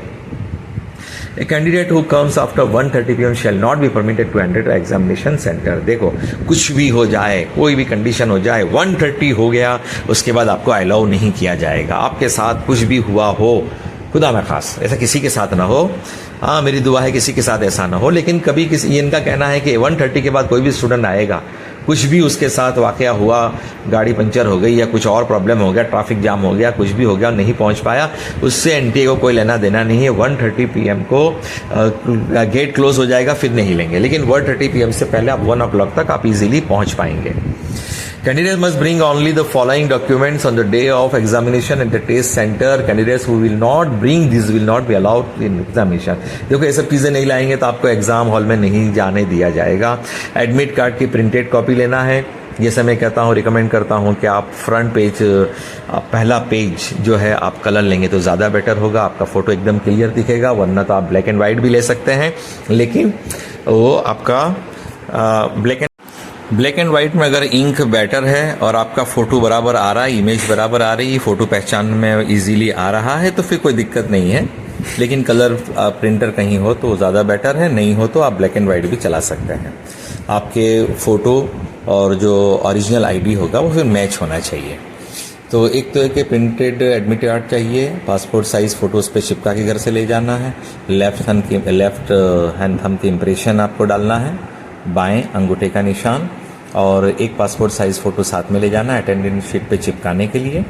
A candidate who comes after 1:30 PM shall not be permitted to enter examination centre. देखो कुछ भी हो जाए, कोई भी कंडीशन हो जाए, 1:30 हो गया उसके बाद आपको अलाउ नहीं किया जाएगा। आपके साथ कुछ भी हुआ हो, खुदा न खास ऐसा किसी के साथ ना हो, हाँ मेरी दुआ है किसी के साथ ऐसा ना हो, लेकिन कभी किसी, ये इनका कहना है कि 1:30 के बाद कोई भी स्टूडेंट आएगा, कुछ भी उसके साथ वाकया हुआ, गाड़ी पंचर हो गई या कुछ और प्रॉब्लम हो गया, ट्रैफिक जाम हो गया, कुछ भी हो गया, नहीं पहुंच पाया, उससे एनटीए को कोई लेना देना नहीं है। 1:30 PM को गेट क्लोज हो जाएगा, फिर नहीं लेंगे, लेकिन 1:30 PM से पहले आप 1 o'clock तक आप इजीली पहुंच पाएंगे। Candidates must bring only the following documents on the day of examination at the test center. Candidates who will not bring these will not be allowed in examination. देखो ये सब चीज़ें नहीं लाएंगे तो आपको एग्जाम हॉल में नहीं जाने दिया जाएगा। एडमिट कार्ड की प्रिंटेड कॉपी लेना है। जैसे मैं कहता हूँ, रिकमेंड करता हूँ कि आप फ्रंट पेज, पहला पेज जो है आप कलर लेंगे तो ज़्यादा बेटर होगा, आपका फ़ोटो एकदम क्लियर दिखेगा, वरना तो आप ब्लैक एंड वाइट भी ले सकते हैं, लेकिन वो आपका ब्लैक एंड वाइट में अगर इंक बेटर है और आपका फ़ोटो बराबर आ रहा है, इमेज बराबर आ रही है, फ़ोटो पहचान में इजीली आ रहा है, तो फिर कोई दिक्कत नहीं है। लेकिन कलर प्रिंटर कहीं हो तो ज़्यादा बेटर है, नहीं हो तो आप ब्लैक एंड वाइट भी चला सकते हैं। आपके फ़ोटो और जो ओरिजिनल आईडी होगा वो फिर मैच होना चाहिए। तो एक तो एक प्रिंटेड एडमिट कार्ड चाहिए, पासपोर्ट साइज़ फ़ोटो उस पर चिपका के घर से ले जाना है, लेफ्ट हैंड थंब की इम्प्रेशन आपको डालना है, बाएं अंगूठे का निशान, और एक पासपोर्ट साइज़ फ़ोटो साथ में ले जाना है अटेंडेंस शीट पे चिपकाने के लिए,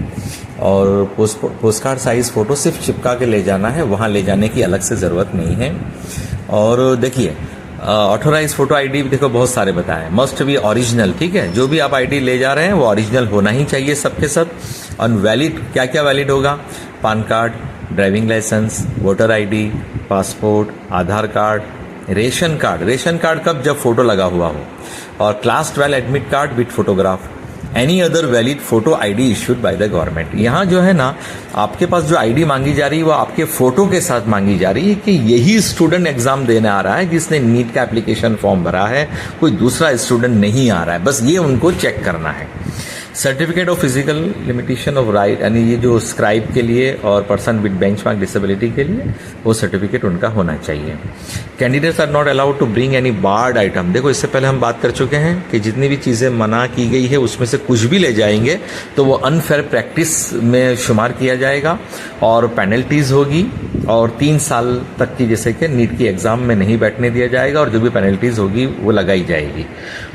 और पोस्ट कार्ड साइज़ फ़ोटो सिर्फ चिपका के ले जाना है, वहाँ ले जाने की अलग से ज़रूरत नहीं है। और देखिए ऑथोराइज फ़ोटो आईडी देखो बहुत सारे बताएं, मस्ट बी ओरिजिनल, ठीक है, जो भी आप आईडी ले जा रहे हैं वो ओरिजिनल होना ही चाहिए सबके सब। और वैलिड क्या क्या वैलिड होगा, PAN card, driving licence, voter ID, passport, Aadhaar card, ration card कब, जब फोटो लगा हुआ हो, और class 12 admit card with photograph, any other valid photo ID issued by the government. यहाँ जो है ना आपके पास जो आईडी मांगी जा रही है वो आपके फोटो के साथ मांगी जा रही है कि यही स्टूडेंट एग्जाम देने आ रहा है जिसने नीट का एप्लीकेशन फॉर्म भरा है, कोई दूसरा स्टूडेंट नहीं आ रहा है, बस ये उनको चेक करना है। Certificate of physical limitation of right, यानी ये जो स्क्राइब के लिए और पर्सन विद बेंचमार्क डिसेबिलिटी के लिए वो सर्टिफिकेट उनका होना चाहिए। Candidates are not allowed to bring any barred item. देखो इससे पहले हम बात कर चुके हैं कि जितनी भी चीज़ें मना की गई है उसमें से कुछ भी ले जाएंगे तो वो अनफेयर प्रैक्टिस में शुमार किया जाएगा और पेनल्टीज होगी, और 3 साल तक की जैसे कि नीट की एग्ज़ाम में नहीं बैठने दिया जाएगा, और जो भी पेनल्टीज होगी वो लगाई जाएगी।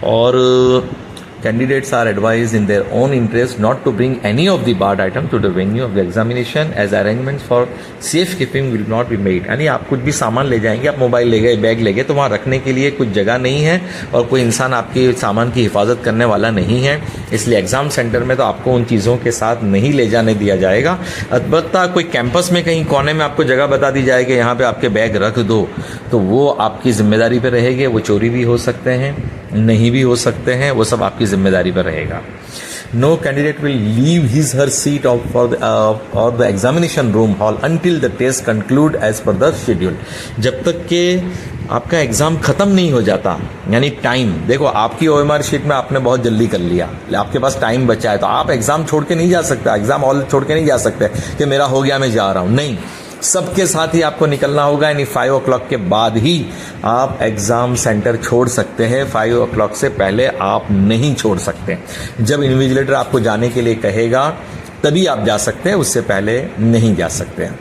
और candidates are advised in their own interest not to bring any of the barred item to the venue of the examination as arrangements for safe keeping will not be made। यानी आप कुछ भी सामान ले जाएंगे, आप मोबाइल ले गए, बैग ले गए, तो वहाँ रखने के लिए कुछ जगह नहीं है और कोई इंसान आपके सामान की हिफाजत करने वाला नहीं है, इसलिए एग्जाम सेंटर में तो आपको उन चीज़ों के साथ नहीं ले जाने दिया जाएगा। अलबत्ता कोई कैंपस में कहीं कोने में आपको जगह बता दी जाएगी यहाँ पे आपके बैग रख दो, तो वो आपकी जिम्मेदारी पर रहेगी, वो चोरी भी हो सकते हैं, नहीं भी हो सकते हैं, वो सब आपकी जिम्मेदारी पर रहेगा। No candidate will leave his her seat और the examination room hall until the test conclude as per the schedule. जब तक के आपका एग्जाम खत्म नहीं हो जाता, यानी टाइम, देखो आपकी ओएमआर शीट में आपने बहुत जल्दी कर लिया, आपके पास टाइम बचा है, तो आप एग्जाम छोड़ के नहीं जा सकते, एग्जाम हॉल छोड़ के नहीं जा सकते कि मेरा हो गया मैं जा रहा हूँ, नहीं, सबके साथ ही आपको निकलना होगा। यानी 5 o'clock के बाद ही आप एग्ज़ाम सेंटर छोड़ सकते हैं, 5 o'clock से पहले आप नहीं छोड़ सकते। जब इन्विजिलेटर आपको जाने के लिए कहेगा तभी आप जा सकते हैं, उससे पहले नहीं जा सकते हैं।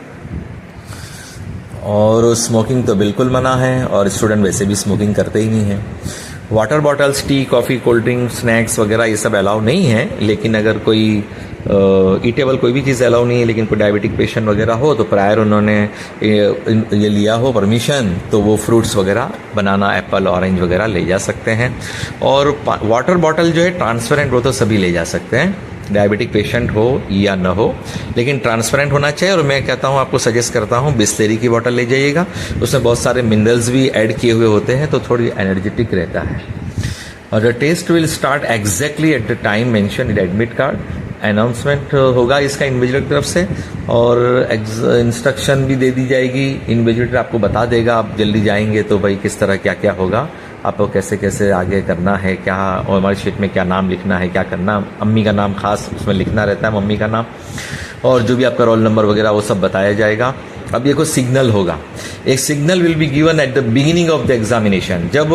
और स्मोकिंग तो बिल्कुल मना है, और स्टूडेंट वैसे भी स्मोकिंग करते ही नहीं हैं। Water bottles, T, coffee, cold drink, snacks वगैरह ये सब अलाउ नहीं है, लेकिन अगर कोई ईटेबल कोई भी चीज़ अलाउ नहीं है, लेकिन कोई डायबिटिक पेशेंट वगैरह हो तो प्रायर उन्होंने ये लिया हो परमिशन, तो वो फ्रूट्स वगैरह, बनाना, एप्पल, ऑरेंज वगैरह ले जा सकते हैं। और वाटर बॉटल जो है ट्रांसपेरेंट, वो तो सभी ले जा सकते हैं, डायबिटिक पेशेंट हो या न हो, लेकिन ट्रांसपेरेंट होना चाहिए। और मैं कहता हूँ, आपको सजेस्ट करता हूँ, बिस्लेरी की बोतल ले जाइएगा, उसमें बहुत सारे मिनरल्स भी ऐड किए हुए होते हैं, तो थोड़ी एनर्जेटिक रहता है। और the test will start exactly at the time mention in admit card. Announcement होगा इसका इन्विजिलेटर की तरफ से, और इंस्ट्रक्शन भी दे दी जाएगी, इन्विजिलेटर आपको बता देगा, आप जल्दी जाएंगे तो भाई किस तरह क्या क्या होगा, आपको कैसे कैसे आगे करना है, क्या ओएमआर शीट में क्या नाम लिखना है, क्या करना, अम्मी का नाम खास उसमें लिखना रहता है, मम्मी का नाम। और जो भी आपका रोल नंबर वगैरह वो सब बताया जाएगा। अब ये कोई सिग्नल होगा, एक signal will be given at the beginning of the examination. जब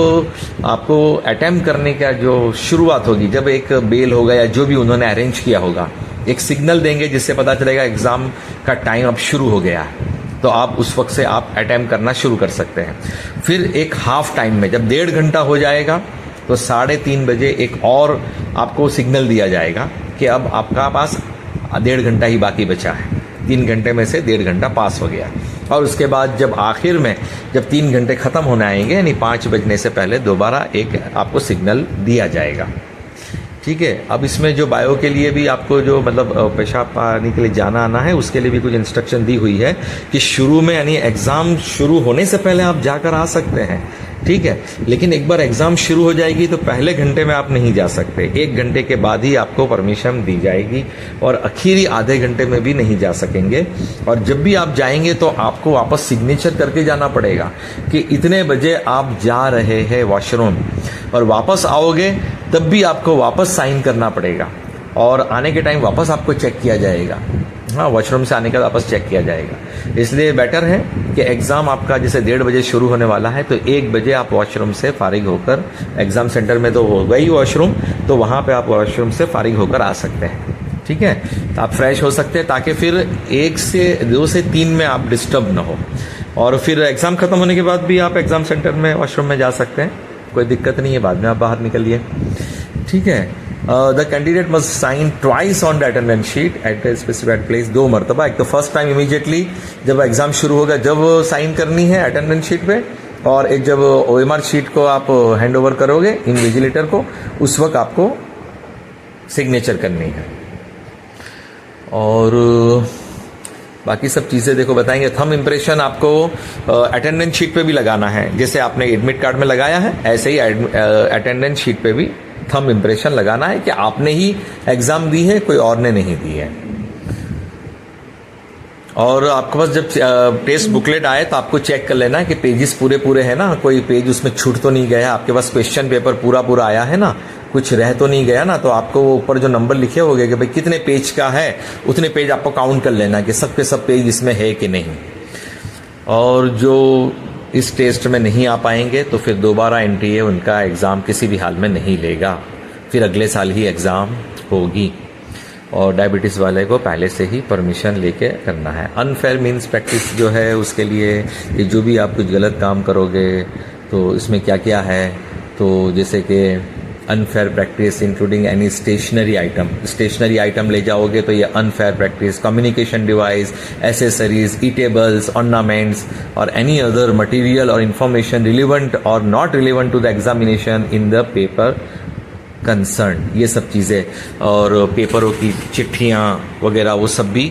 आपको अटेम्प्ट करने का जो शुरुआत होगी, जब एक बेल होगा या जो भी उन्होंने अरेंज किया होगा, एक सिग्नल देंगे जिससे पता चलेगा एग्जाम का टाइम अब शुरू हो गया है, तो आप उस वक्त से आप अटेम्प्ट करना शुरू कर सकते हैं। फिर एक हाफ टाइम में जब 1.5 घंटा हो जाएगा तो 3:30 बजे एक और आपको सिग्नल दिया जाएगा कि अब आपका पास 1.5 घंटा ही बाकी बचा है। 3 घंटे में से 1.5 घंटा पास हो गया। और उसके बाद जब आखिर में जब 3 घंटे ख़त्म होने आएंगे, यानी 5 बजने से पहले दोबारा एक आपको सिग्नल दिया जाएगा। ठीक है। अब इसमें जो बायो के लिए भी आपको जो मतलब पेशाब पानी के लिए जाना आना है, उसके लिए भी कुछ इंस्ट्रक्शन दी हुई है कि शुरू में यानी एग्ज़ाम शुरू होने से पहले आप जाकर आ सकते हैं। ठीक है। लेकिन एक बार एग्ज़ाम शुरू हो जाएगी तो पहले घंटे में आप नहीं जा सकते, 1 घंटे के बाद ही आपको परमिशन दी जाएगी और आखिरी आधे घंटे में भी नहीं जा सकेंगे। और जब भी आप जाएंगे तो आपको वापस सिग्नेचर करके जाना पड़ेगा कि इतने बजे आप जा रहे हैं वॉशरूम, और वापस आओगे तब भी आपको वापस साइन करना पड़ेगा और आने के टाइम वापस आपको चेक किया जाएगा। हाँ, वॉशरूम से आने के बाद वापस चेक किया जाएगा। इसलिए बेटर है कि एग्ज़ाम आपका जैसे 1:30 बजे शुरू होने वाला है तो 1 बजे आप वॉशरूम से फारिग होकर, एग्ज़ाम सेंटर में तो होगा ही वॉशरूम, तो वहाँ पे आप वॉशरूम से फारिग होकर आ सकते हैं। ठीक है। तो आप फ्रेश हो सकते हैं ताकि फिर 1 से 2 से 3 में आप डिस्टर्ब ना हो, और फिर एग्ज़ाम ख़त्म होने के बाद भी आप एग्ज़ाम सेंटर में वॉशरूम में जा सकते हैं, कोई दिक्कत नहीं है। बाद में आप बाहर निकलिए। ठीक है। The candidate must sign twice on the attendance sheet at a specified place. 2 मरतबा, एक तो फर्स्ट टाइम इमीडिएटली जब एग्जाम शुरू होगा जब साइन करनी है अटेंडेंस शीट पे, और एक जब OMR शीट को आप हैंड ओवर करोगे इन्विजिलेटर को, उस वक्त आपको सिग्नेचर करनी है। और बाकी सब चीज़ें देखो बताएंगे। थंब इम्प्रेशन आपको अटेंडेंस शीट पे भी लगाना है, जैसे आपने एडमिट कार्ड में लगाया है ऐसे ही अटेंडेंस शीट पे भी थंब इम्प्रेशन लगाना है कि आपने ही एग्ज़ाम दी है, कोई और ने नहीं दी है। और आपके पास जब टेस्ट बुकलेट आए तो आपको चेक कर लेना है कि पेजेस पूरे है ना, कोई पेज उसमें छूट तो नहीं गया, आपके पास क्वेश्चन पेपर पूरा आया है ना, कुछ रह तो नहीं गया ना। तो आपको वो ऊपर जो नंबर लिखे होंगे कि भाई कितने पेज का है, उतने पेज आपको काउंट कर लेना है कि सब के सब पेज इसमें है कि नहीं। और जो इस टेस्ट में नहीं आ पाएंगे तो फिर दोबारा NTA उनका एग्ज़ाम किसी भी हाल में नहीं लेगा, फिर अगले साल ही एग्ज़ाम होगी। और डायबिटीज़ वाले को पहले से ही परमिशन लेके करना है। अनफेयर मीन्स प्रैक्टिस जो है उसके लिए कि जो भी आप कुछ गलत काम करोगे तो इसमें क्या क्या है, तो जैसे कि unfair practice including any stationery item ले जाओगे तो ये unfair practice, communication device, accessories, eatables, ornaments or any other material or information relevant or not relevant to the examination in the paper concern, ये सब चीज़ें, और पेपरों की चिट्ठियाँ वगैरह वो सब भी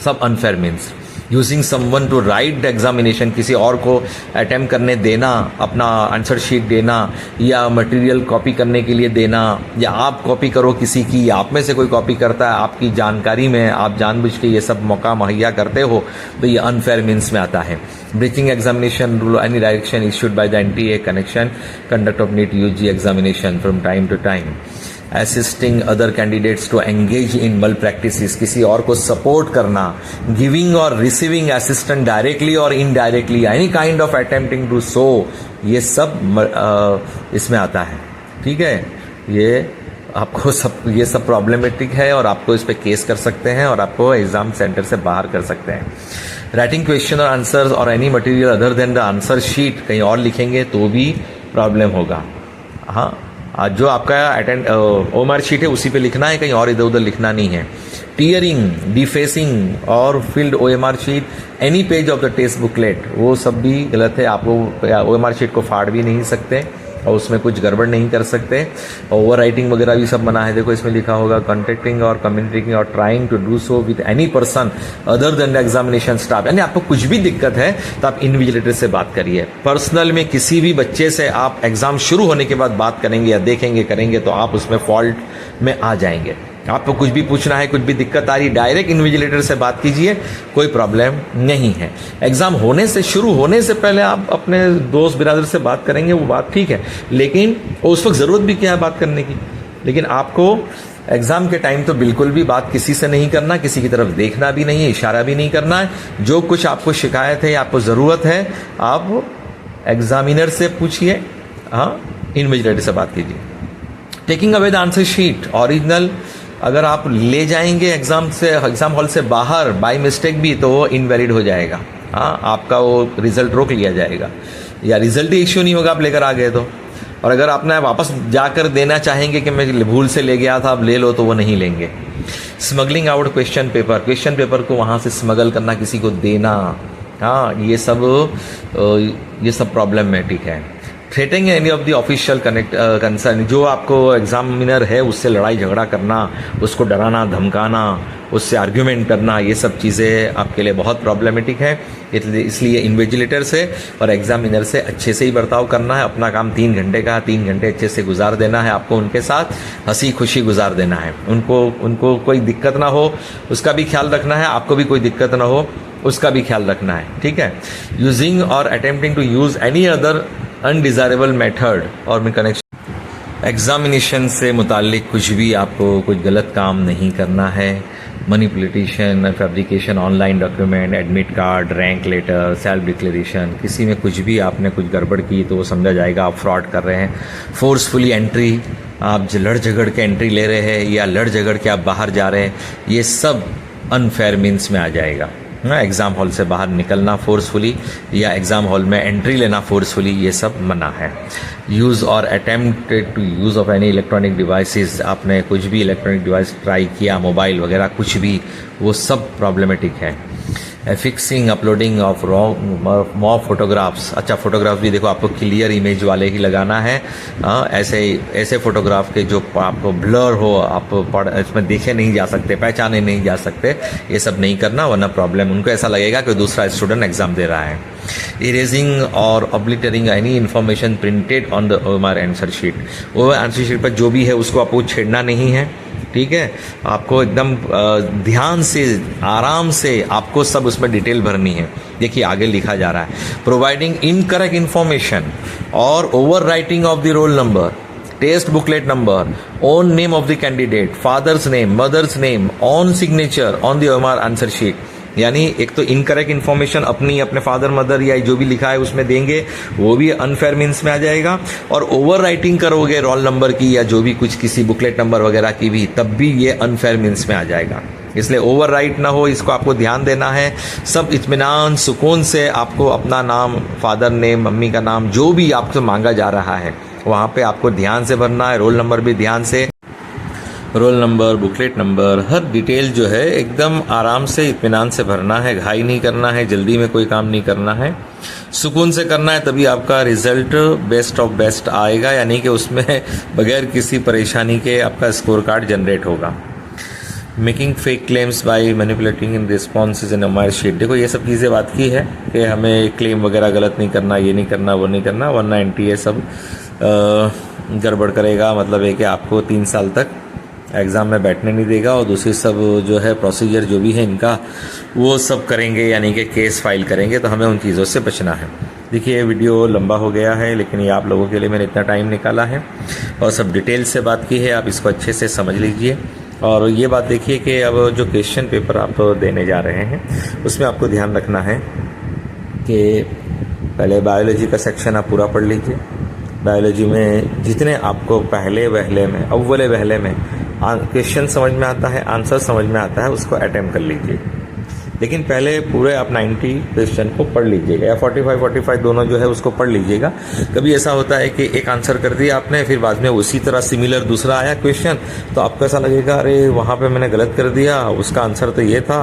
सब unfair means. Using someone to write the examination, किसी और को अटेम्प्ट करने देना, अपना आंसर शीट देना या मटेरियल कॉपी करने के लिए देना, या आप कॉपी करो किसी की या आप में से कोई कॉपी करता है आपकी जानकारी में, आप जानबूझ के ये सब मौका मुहैया करते हो, तो ये अनफेयर मीन्स में आता है। Breaching examination rule any direction issued by the NTA connection conduct of NEET UG examination from time to time. Assisting other candidates to engage in malpractices, किसी और को सपोर्ट करना, गिविंग और receiving assistant directly और indirectly, any kind of attempting to so, ये सब इसमें आता है। ठीक है। ये आपको ये सब प्रॉब्लमेटिक है और आपको इस पे केस कर सकते हैं और आपको एग्जाम सेंटर से बाहर कर सकते हैं। राइटिंग क्वेश्चन और आंसर्स और any material other than the answer sheet कहीं और लिखेंगे तो भी प्रॉब्लम होगा। हाँ, जो आपका OMR शीट है उसी पे लिखना है, कहीं और इधर उधर लिखना नहीं है। Tearing, defacing or filled OMR sheet, any page of the test booklet, वो सब भी गलत है। आपको OMR शीट को फाड़ भी नहीं सकते और उसमें कुछ गड़बड़ नहीं कर सकते। ओवर राइटिंग वगैरह भी सब मना है। देखो इसमें लिखा होगा contacting or communicating or trying to do so with any person other than the examination staff, यानी आपको कुछ भी दिक्कत है तो आप इन्विजिलेटर से बात करिए। पर्सनल में किसी भी बच्चे से आप एग्जाम शुरू होने के बाद बात करेंगे या देखेंगे करेंगे तो आप उसमें फॉल्ट में आ जाएंगे। आपको कुछ भी पूछना है, कुछ भी दिक्कत आ रही, डायरेक्ट इन्विजिलेटर से बात कीजिए, कोई प्रॉब्लम नहीं है। एग्जाम होने से शुरू होने से पहले आप अपने दोस्त बिरादर से बात करेंगे, वो बात ठीक है, लेकिन उस वक्त ज़रूरत भी क्या है बात करने की, लेकिन आपको एग्ज़ाम के टाइम तो बिल्कुल भी बात किसी से नहीं करना, किसी की तरफ देखना भी नहीं है, इशारा भी नहीं करना है। जो कुछ आपको शिकायत है या आपको ज़रूरत है, आप एग्जामिनर से पूछिए, हाँ, इन्विजिलेटर से बात कीजिए। Taking away the answer sheet original अगर आप ले जाएंगे एग्ज़ाम हॉल से बाहर बाय मिस्टेक भी, तो वो इनवैलिड हो जाएगा। हाँ, आपका वो रिज़ल्ट रोक लिया जाएगा या रिज़ल्ट ही इश्यू नहीं होगा आप लेकर आ गए तो। और अगर आपने वापस जाकर देना चाहेंगे कि मैं भूल से ले गया था, अब ले लो, तो वो नहीं लेंगे। स्मगलिंग आउट क्वेश्चन पेपर को वहाँ से स्मगल करना, किसी को देना, हाँ, ये सब प्रॉब्लमेटिक है। Threatening any of the official concern, जो आपको एग्जामिनर है उससे लड़ाई झगड़ा करना, उसको डराना धमकाना, उससे आर्ग्यूमेंट करना, ये सब चीज़ें आपके लिए बहुत प्रॉब्लमेटिक है। इसलिए इन्विजिलेटर से और एग्जामिनर से अच्छे से ही बर्ताव करना है। अपना काम 3 घंटे का 3 घंटे अच्छे से गुजार देना है आपको, उनके साथ हंसी खुशी गुजार देना है। उनको कोई दिक्कत ना हो उसका भी ख्याल रखना है, आपको भी कोई दिक्कत ना हो उसका भी ख्याल रखना है, ठीक है। Using or attempting to use any other undesirable method or connection, examination से मुतालिक कुछ भी आपको कुछ गलत काम नहीं करना है। Manipulation, fabrication, online document, admit card, rank letter, self declaration, किसी में कुछ भी आपने कुछ गड़बड़ की तो वो समझा जाएगा आप फ्रॉड कर रहे हैं। फोर्सफुली एंट्री, आप लड़ झगड़ के एंट्री ले रहे हैं या लड़ झगड़ के आप बाहर जा रहे हैं, ये सब अनफेयर मीन्स में आ जाएगा। एग्ज़ाम हॉल से बाहर निकलना फोर्सफुली या एग्ज़ाम हॉल में एंट्री लेना फोर्सफुली, ये सब मना है। Use or attempted to use of any electronic devices, आपने कुछ भी इलेक्ट्रॉनिक डिवाइस ट्राई किया, मोबाइल वगैरह कुछ भी, वो सब प्रॉब्लमेटिक है। फिक्सिंग अपलोडिंग ऑफ मॉ फोटोग्राफ्स, अच्छा फोटोग्राफ भी देखो आपको क्लियर इमेज वाले ही लगाना है। ऐसे फोटोग्राफ के जो आपको ब्लर हो, आप इसमें देखे नहीं जा सकते, पहचाने नहीं जा सकते, ये सब नहीं करना, वरना प्रॉब्लम, उनको ऐसा लगेगा कि दूसरा स्टूडेंट एग्जाम दे रहा है। इरेजिंग और obliterating any information printed on the OMR answer sheet, OMR answer sheet पर जो भी है उसको आपको छेड़ना नहीं है, ठीक है। आपको एकदम ध्यान से आराम से आपको सब उसमें डिटेल भरनी है। देखिए आगे लिखा जा रहा है, providing incorrect information or overwriting of the roll number, test booklet number, own name of the candidate, father's name, mother's name, on signature on the OMR answer sheet. यानी एक तो इनकरेक्ट इन्फॉर्मेशन अपने father mother या जो भी लिखा है उसमें देंगे, वो भी अनफेयर मीन्स में आ जाएगा। और ओवर राइटिंग करोगे रोल नंबर की या जो भी कुछ किसी बुकलेट नंबर वगैरह की भी, तब भी ये अनफेयर मीन्स में आ जाएगा। इसलिए ओवर राइट ना हो, इसको आपको ध्यान देना है। सब इत्मीनान सुकून से आपको अपना नाम, फादर नेम, मम्मी का नाम, जो भी आपसे मांगा जा रहा है वहाँ पे आपको ध्यान से भरना है। रोल नंबर भी ध्यान से, रोल नंबर, बुकलेट नंबर, हर डिटेल जो है एकदम आराम से इत्मीनान से भरना है। घाई नहीं करना है, जल्दी में कोई काम नहीं करना है, सुकून से करना है, तभी आपका रिजल्ट बेस्ट ऑफ बेस्ट आएगा। यानी कि उसमें बगैर किसी परेशानी के आपका स्कोर कार्ड जनरेट होगा। Making fake claims by manipulating in responses in OMR sheet, देखो ये सब चीज़ें बात की है कि हमें क्लेम वगैरह गलत नहीं करना, ये नहीं करना, वो नहीं करना, वरना एनटीए सब गड़बड़ करेगा। मतलब है कि आपको 3 साल तक एग्ज़ाम में बैठने नहीं देगा और दूसरी सब जो है प्रोसीजर जो भी है इनका, वो सब करेंगे, यानी कि केस फाइल करेंगे। तो हमें उन चीज़ों से बचना है। देखिए ये वीडियो लंबा हो गया है, लेकिन ये आप लोगों के लिए मैंने इतना टाइम निकाला है और सब डिटेल से बात की है, आप इसको अच्छे से समझ लीजिए। और ये बात देखिए कि अब जो क्वेश्चन पेपर आप देने जा रहे हैं उसमें आपको ध्यान रखना है कि पहले बायोलॉजी का सेक्शन आप पूरा पढ़ लीजिए। बायोलॉजी में जितने आपको पहले वहले में क्वेश्चन समझ में आता है, आंसर समझ में आता है, उसको अटेम्प्ट कर लीजिए। लेकिन पहले पूरे आप 90 क्वेश्चन को पढ़ लीजिएगा या 45 दोनों जो है उसको पढ़ लीजिएगा। कभी ऐसा होता है कि एक आंसर कर दिया आपने, फिर बाद में उसी तरह सिमिलर दूसरा आया क्वेश्चन, तो आपको ऐसा लगेगा अरे वहाँ पे मैंने गलत कर दिया, उसका आंसर तो ये था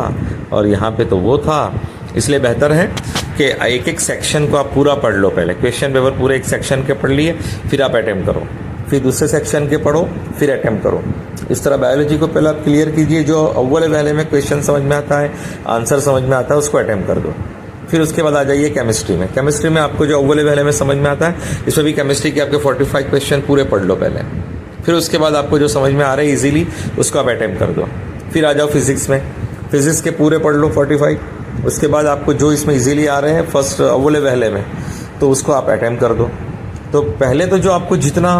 और यहाँ पे तो वो था। इसलिए बेहतर है कि एक एक सेक्शन को आप पूरा पढ़ लो। पहले क्वेश्चन पेपर पूरे एक सेक्शन के पढ़ लिए, फिर आप अटेम्प्ट करो, फिर दूसरे सेक्शन के पढ़ो, फिर अटेम्प्ट करो। इस तरह बायोलॉजी को पहले आप क्लियर कीजिए। जो अव्वल पहले में क्वेश्चन समझ में आता है, आंसर समझ में आता है, उसको अटेम्प्ट कर दो। फिर उसके बाद आ जाइए केमिस्ट्री में। केमिस्ट्री में आपको जो अव्वल पहले में समझ में आता है, इसमें भी केमिस्ट्री के आपके 45 क्वेश्चन पूरे पढ़ लो पहले। फिर उसके बाद आपको जो समझ में आ रहे हैं ईजिली, उसको आप अटेम्प्ट कर दो। फिर आ जाओ फिजिक्स में, फिजिक्स के पूरे पढ़ लो 45। उसके बाद आपको जो इसमें ईजिली आ रहे हैं फर्स्ट अव्वल पहले में, तो उसको आप अटेम्प्ट कर दो। तो पहले तो जो आपको जितना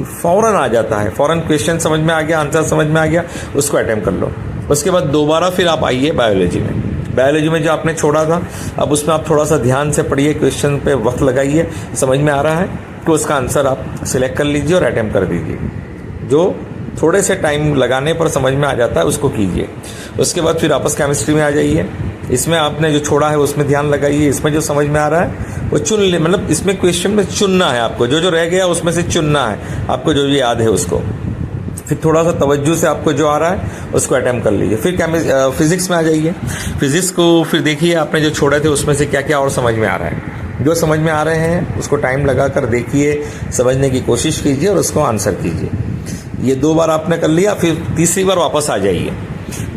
फ़ौरन आ जाता है, फ़ौरन क्वेश्चन समझ में आ गया, आंसर समझ में आ गया, उसको अटेम्प्ट कर लो। उसके बाद दोबारा फिर आप आइए बायोलॉजी में। बायोलॉजी में जो आपने छोड़ा था, अब उसमें आप थोड़ा सा ध्यान से पढ़िए, क्वेश्चन पे वक्त लगाइए, समझ में आ रहा है तो उसका आंसर आप सिलेक्ट कर लीजिए और अटेम्प्ट कर दीजिए। जो थोड़े से टाइम लगाने पर समझ में आ जाता है उसको कीजिए। उसके बाद फिर वापस केमिस्ट्री में आ जाइए। इसमें आपने जो छोड़ा है उसमें ध्यान लगाइए, इसमें जो समझ में आ रहा है वो चुन ले, मतलब इसमें क्वेश्चन में चुनना है आपको, जो जो रह गया उसमें से चुनना है आपको, जो याद है उसको। फिर थोड़ा सा तवज्जो से आपको जो आ रहा है उसको अटेम्प्ट कर लीजिए। फिर फिजिक्स में आ जाइए। फिजिक्स को फिर देखिए आपने जो छोड़े थे उसमें से क्या क्या और समझ में आ रहा है। जो समझ में आ रहे हैं उसको टाइम लगा कर देखिए, समझने की कोशिश कीजिए और उसको आंसर कीजिए। ये 2 बार आपने कर लिया, फिर तीसरी बार वापस आ जाइए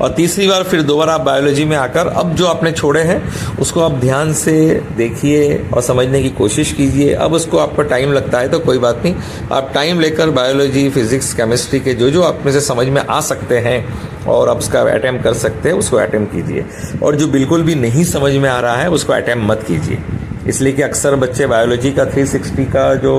और तीसरी बार फिर दोबारा आप बायोलॉजी में आकर अब जो आपने छोड़े हैं उसको आप ध्यान से देखिए और समझने की कोशिश कीजिए। अब उसको आपको टाइम लगता है तो कोई बात नहीं, आप टाइम लेकर बायोलॉजी, फिजिक्स, केमिस्ट्री के जो जो आप में से समझ में आ सकते हैं और आप उसका अटेम्प्ट कर सकते हैं उसको अटेम्प्ट कीजिए। और जो बिल्कुल भी नहीं समझ में आ रहा है उसको अटेम्प्ट मत कीजिए, इसलिए कि अक्सर बच्चे बायोलॉजी का 360 का जो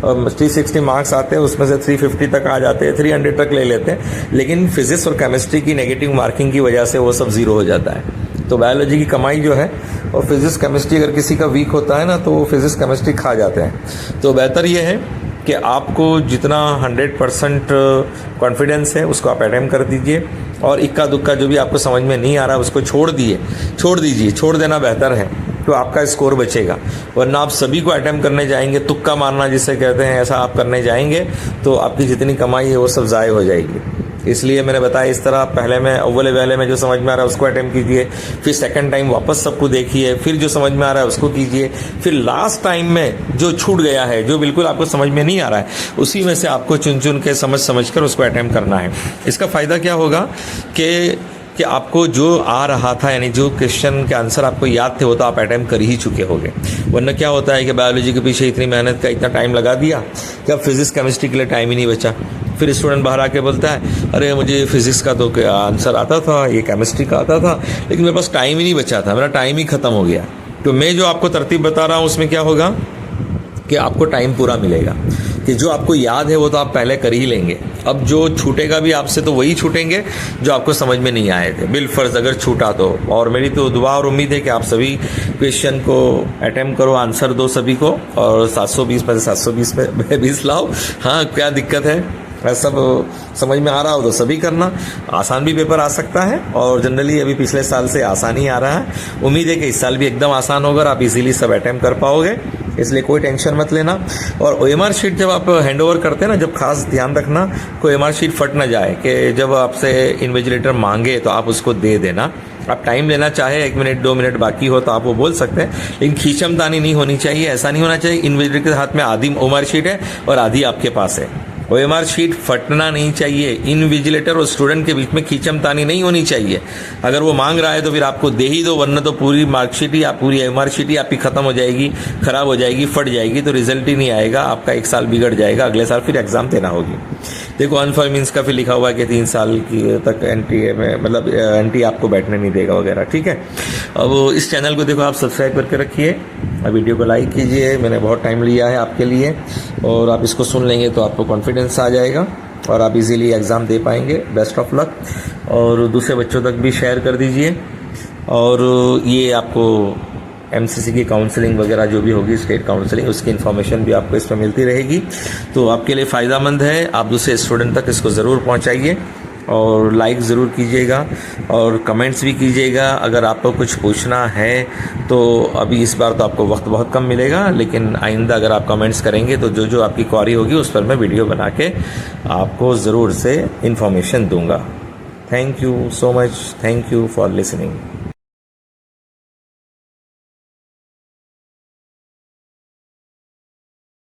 360 मार्क्स आते हैं उसमें से 350 तक आ जाते हैं, 300 तक ले लेते हैं, लेकिन फिजिक्स और केमिस्ट्री की नेगेटिव मार्किंग की वजह से वो सब ज़ीरो हो जाता है। तो बायोलॉजी की कमाई जो है, और फिजिक्स केमिस्ट्री अगर किसी का वीक होता है ना तो वो फिजिक्स केमिस्ट्री खा जाते हैं। तो बेहतर ये है कि आपको जितना 100% कॉन्फिडेंस है उसको आप अटेम्प्ट कर दीजिए और इक्का दुक्का जो भी आपको समझ में नहीं आ रहा उसको छोड़ दीजिए, छोड़ देना बेहतर है, तो आपका स्कोर बचेगा। वरना आप सभी को अटेम्प्ट करने जाएंगे, तुक्का मारना जिसे कहते हैं, ऐसा आप करने जाएंगे तो आपकी जितनी कमाई है वो सब ज़ाय हो जाएगी। इसलिए मैंने बताया इस तरह पहले में अव्वल पहले में जो समझ में आ रहा है उसको अटेम्प्ट कीजिए, फिर सेकंड टाइम वापस सबको देखिए, फिर जो समझ में आ रहा है उसको कीजिए, फिर लास्ट टाइम में जो छूट गया है, जो बिल्कुल आपको समझ में नहीं आ रहा है, उसी में से आपको चुन के समझ कर उसको अटेम्प्ट करना है। इसका फ़ायदा क्या होगा कि आपको जो आ रहा था, यानी जो क्वेश्चन के आंसर आपको याद थे वो तो आप अटेम्प्ट कर ही चुके होंगे। वरना क्या होता है कि बायोलॉजी के पीछे इतनी मेहनत का इतना टाइम लगा दिया कि अब फिजिक्स केमिस्ट्री के लिए टाइम ही नहीं बचा। फिर स्टूडेंट बाहर आके बोलता है अरे मुझे फिजिक्स का तो आंसर आता था, ये केमिस्ट्री का आता था, लेकिन मेरे पास टाइम ही नहीं बचा था, मेरा टाइम ही ख़त्म हो गया। तो मैं जो आपको तरतीब बता रहा हूँ उसमें क्या होगा कि आपको टाइम पूरा मिलेगा, कि जो आपको याद है वो तो आप पहले कर ही लेंगे। अब जो छूटेगा भी आपसे तो वही छूटेंगे जो आपको समझ में नहीं आए थे, बिलफर्ज अगर छूटा तो। और मेरी तो दुआ और उम्मीद है कि आप सभी क्वेश्चन को अटेम्प्ट करो, आंसर दो सभी को, और 720 में से 720 में 20 लाओ। हाँ, क्या दिक्कत है, सब समझ में आ रहा हो तो सभी करना। आसान भी पेपर आ सकता है और जनरली अभी पिछले साल से आसान ही आ रहा है। उम्मीद है कि इस साल भी एकदम आसान होगा और आप इजीली सब अटेम्प्ट कर पाओगे, इसलिए कोई टेंशन मत लेना। और OMR शीट जब आप हैंड ओवर करते हैं ना, जब खास ध्यान रखना कोई OMR शीट फट ना जाए, कि जब आपसे इन्विजिलेटर मांगे तो आप उसको दे देना। आप टाइम लेना चाहे 1 मिनट 2 मिनट बाकी हो तो आप वो बोल सकते हैं, लेकिन खींचमतानी नहीं होनी चाहिए। ऐसा नहीं होना चाहिए इन्विजिलेटर के हाथ में आधी OMR शीट है और आधी आपके पास है। OMR शीट फटना नहीं चाहिए। इनविजिलेटर और स्टूडेंट के बीच में खींचमतानी नहीं होनी चाहिए। अगर वो मांग रहा है तो फिर आपको दे ही दो, वरना तो पूरी मार्कशीट ही, आप पूरी OMR शीट ही आपकी खत्म हो जाएगी, खराब हो जाएगी, फट जाएगी, तो रिजल्ट ही नहीं आएगा, आपका 1 साल बिगड़ जाएगा, अगले साल फिर एग्जाम देना होगी। देखो अनफॉर्म मीन्स का फिर लिखा हुआ है कि 3 साल की तक NTA में, मतलब NTA आपको बैठने नहीं देगा वगैरह, ठीक है। अब इस चैनल को देखो आप सब्सक्राइब करके रखिए, वीडियो को लाइक कीजिए, मैंने बहुत टाइम लिया है आपके लिए, और आप इसको सुन लेंगे तो आपको कॉन्फिडेंस आ जाएगा और आप इजीली एग्ज़ाम दे पाएंगे। बेस्ट ऑफ लक, और दूसरे बच्चों तक भी शेयर कर दीजिए। और ये आपको MCC की काउंसलिंग वगैरह जो भी होगी, स्टेट काउंसलिंग, उसकी इन्फॉर्मेशन भी आपको इसमें मिलती रहेगी, तो आपके लिए फ़ायदेमंद है। आप दूसरे स्टूडेंट तक इसको ज़रूर पहुँचाइए और लाइक ज़रूर कीजिएगा और कमेंट्स भी कीजिएगा। अगर आपको कुछ पूछना है तो अभी इस बार तो आपको वक्त बहुत कम मिलेगा, लेकिन आइंदा अगर आप कमेंट्स करेंगे तो जो जो आपकी क्वेरी होगी उस पर मैं वीडियो बना के आपको ज़रूर से इन्फॉर्मेशन दूंगा। Thank you so much, thank you for listening.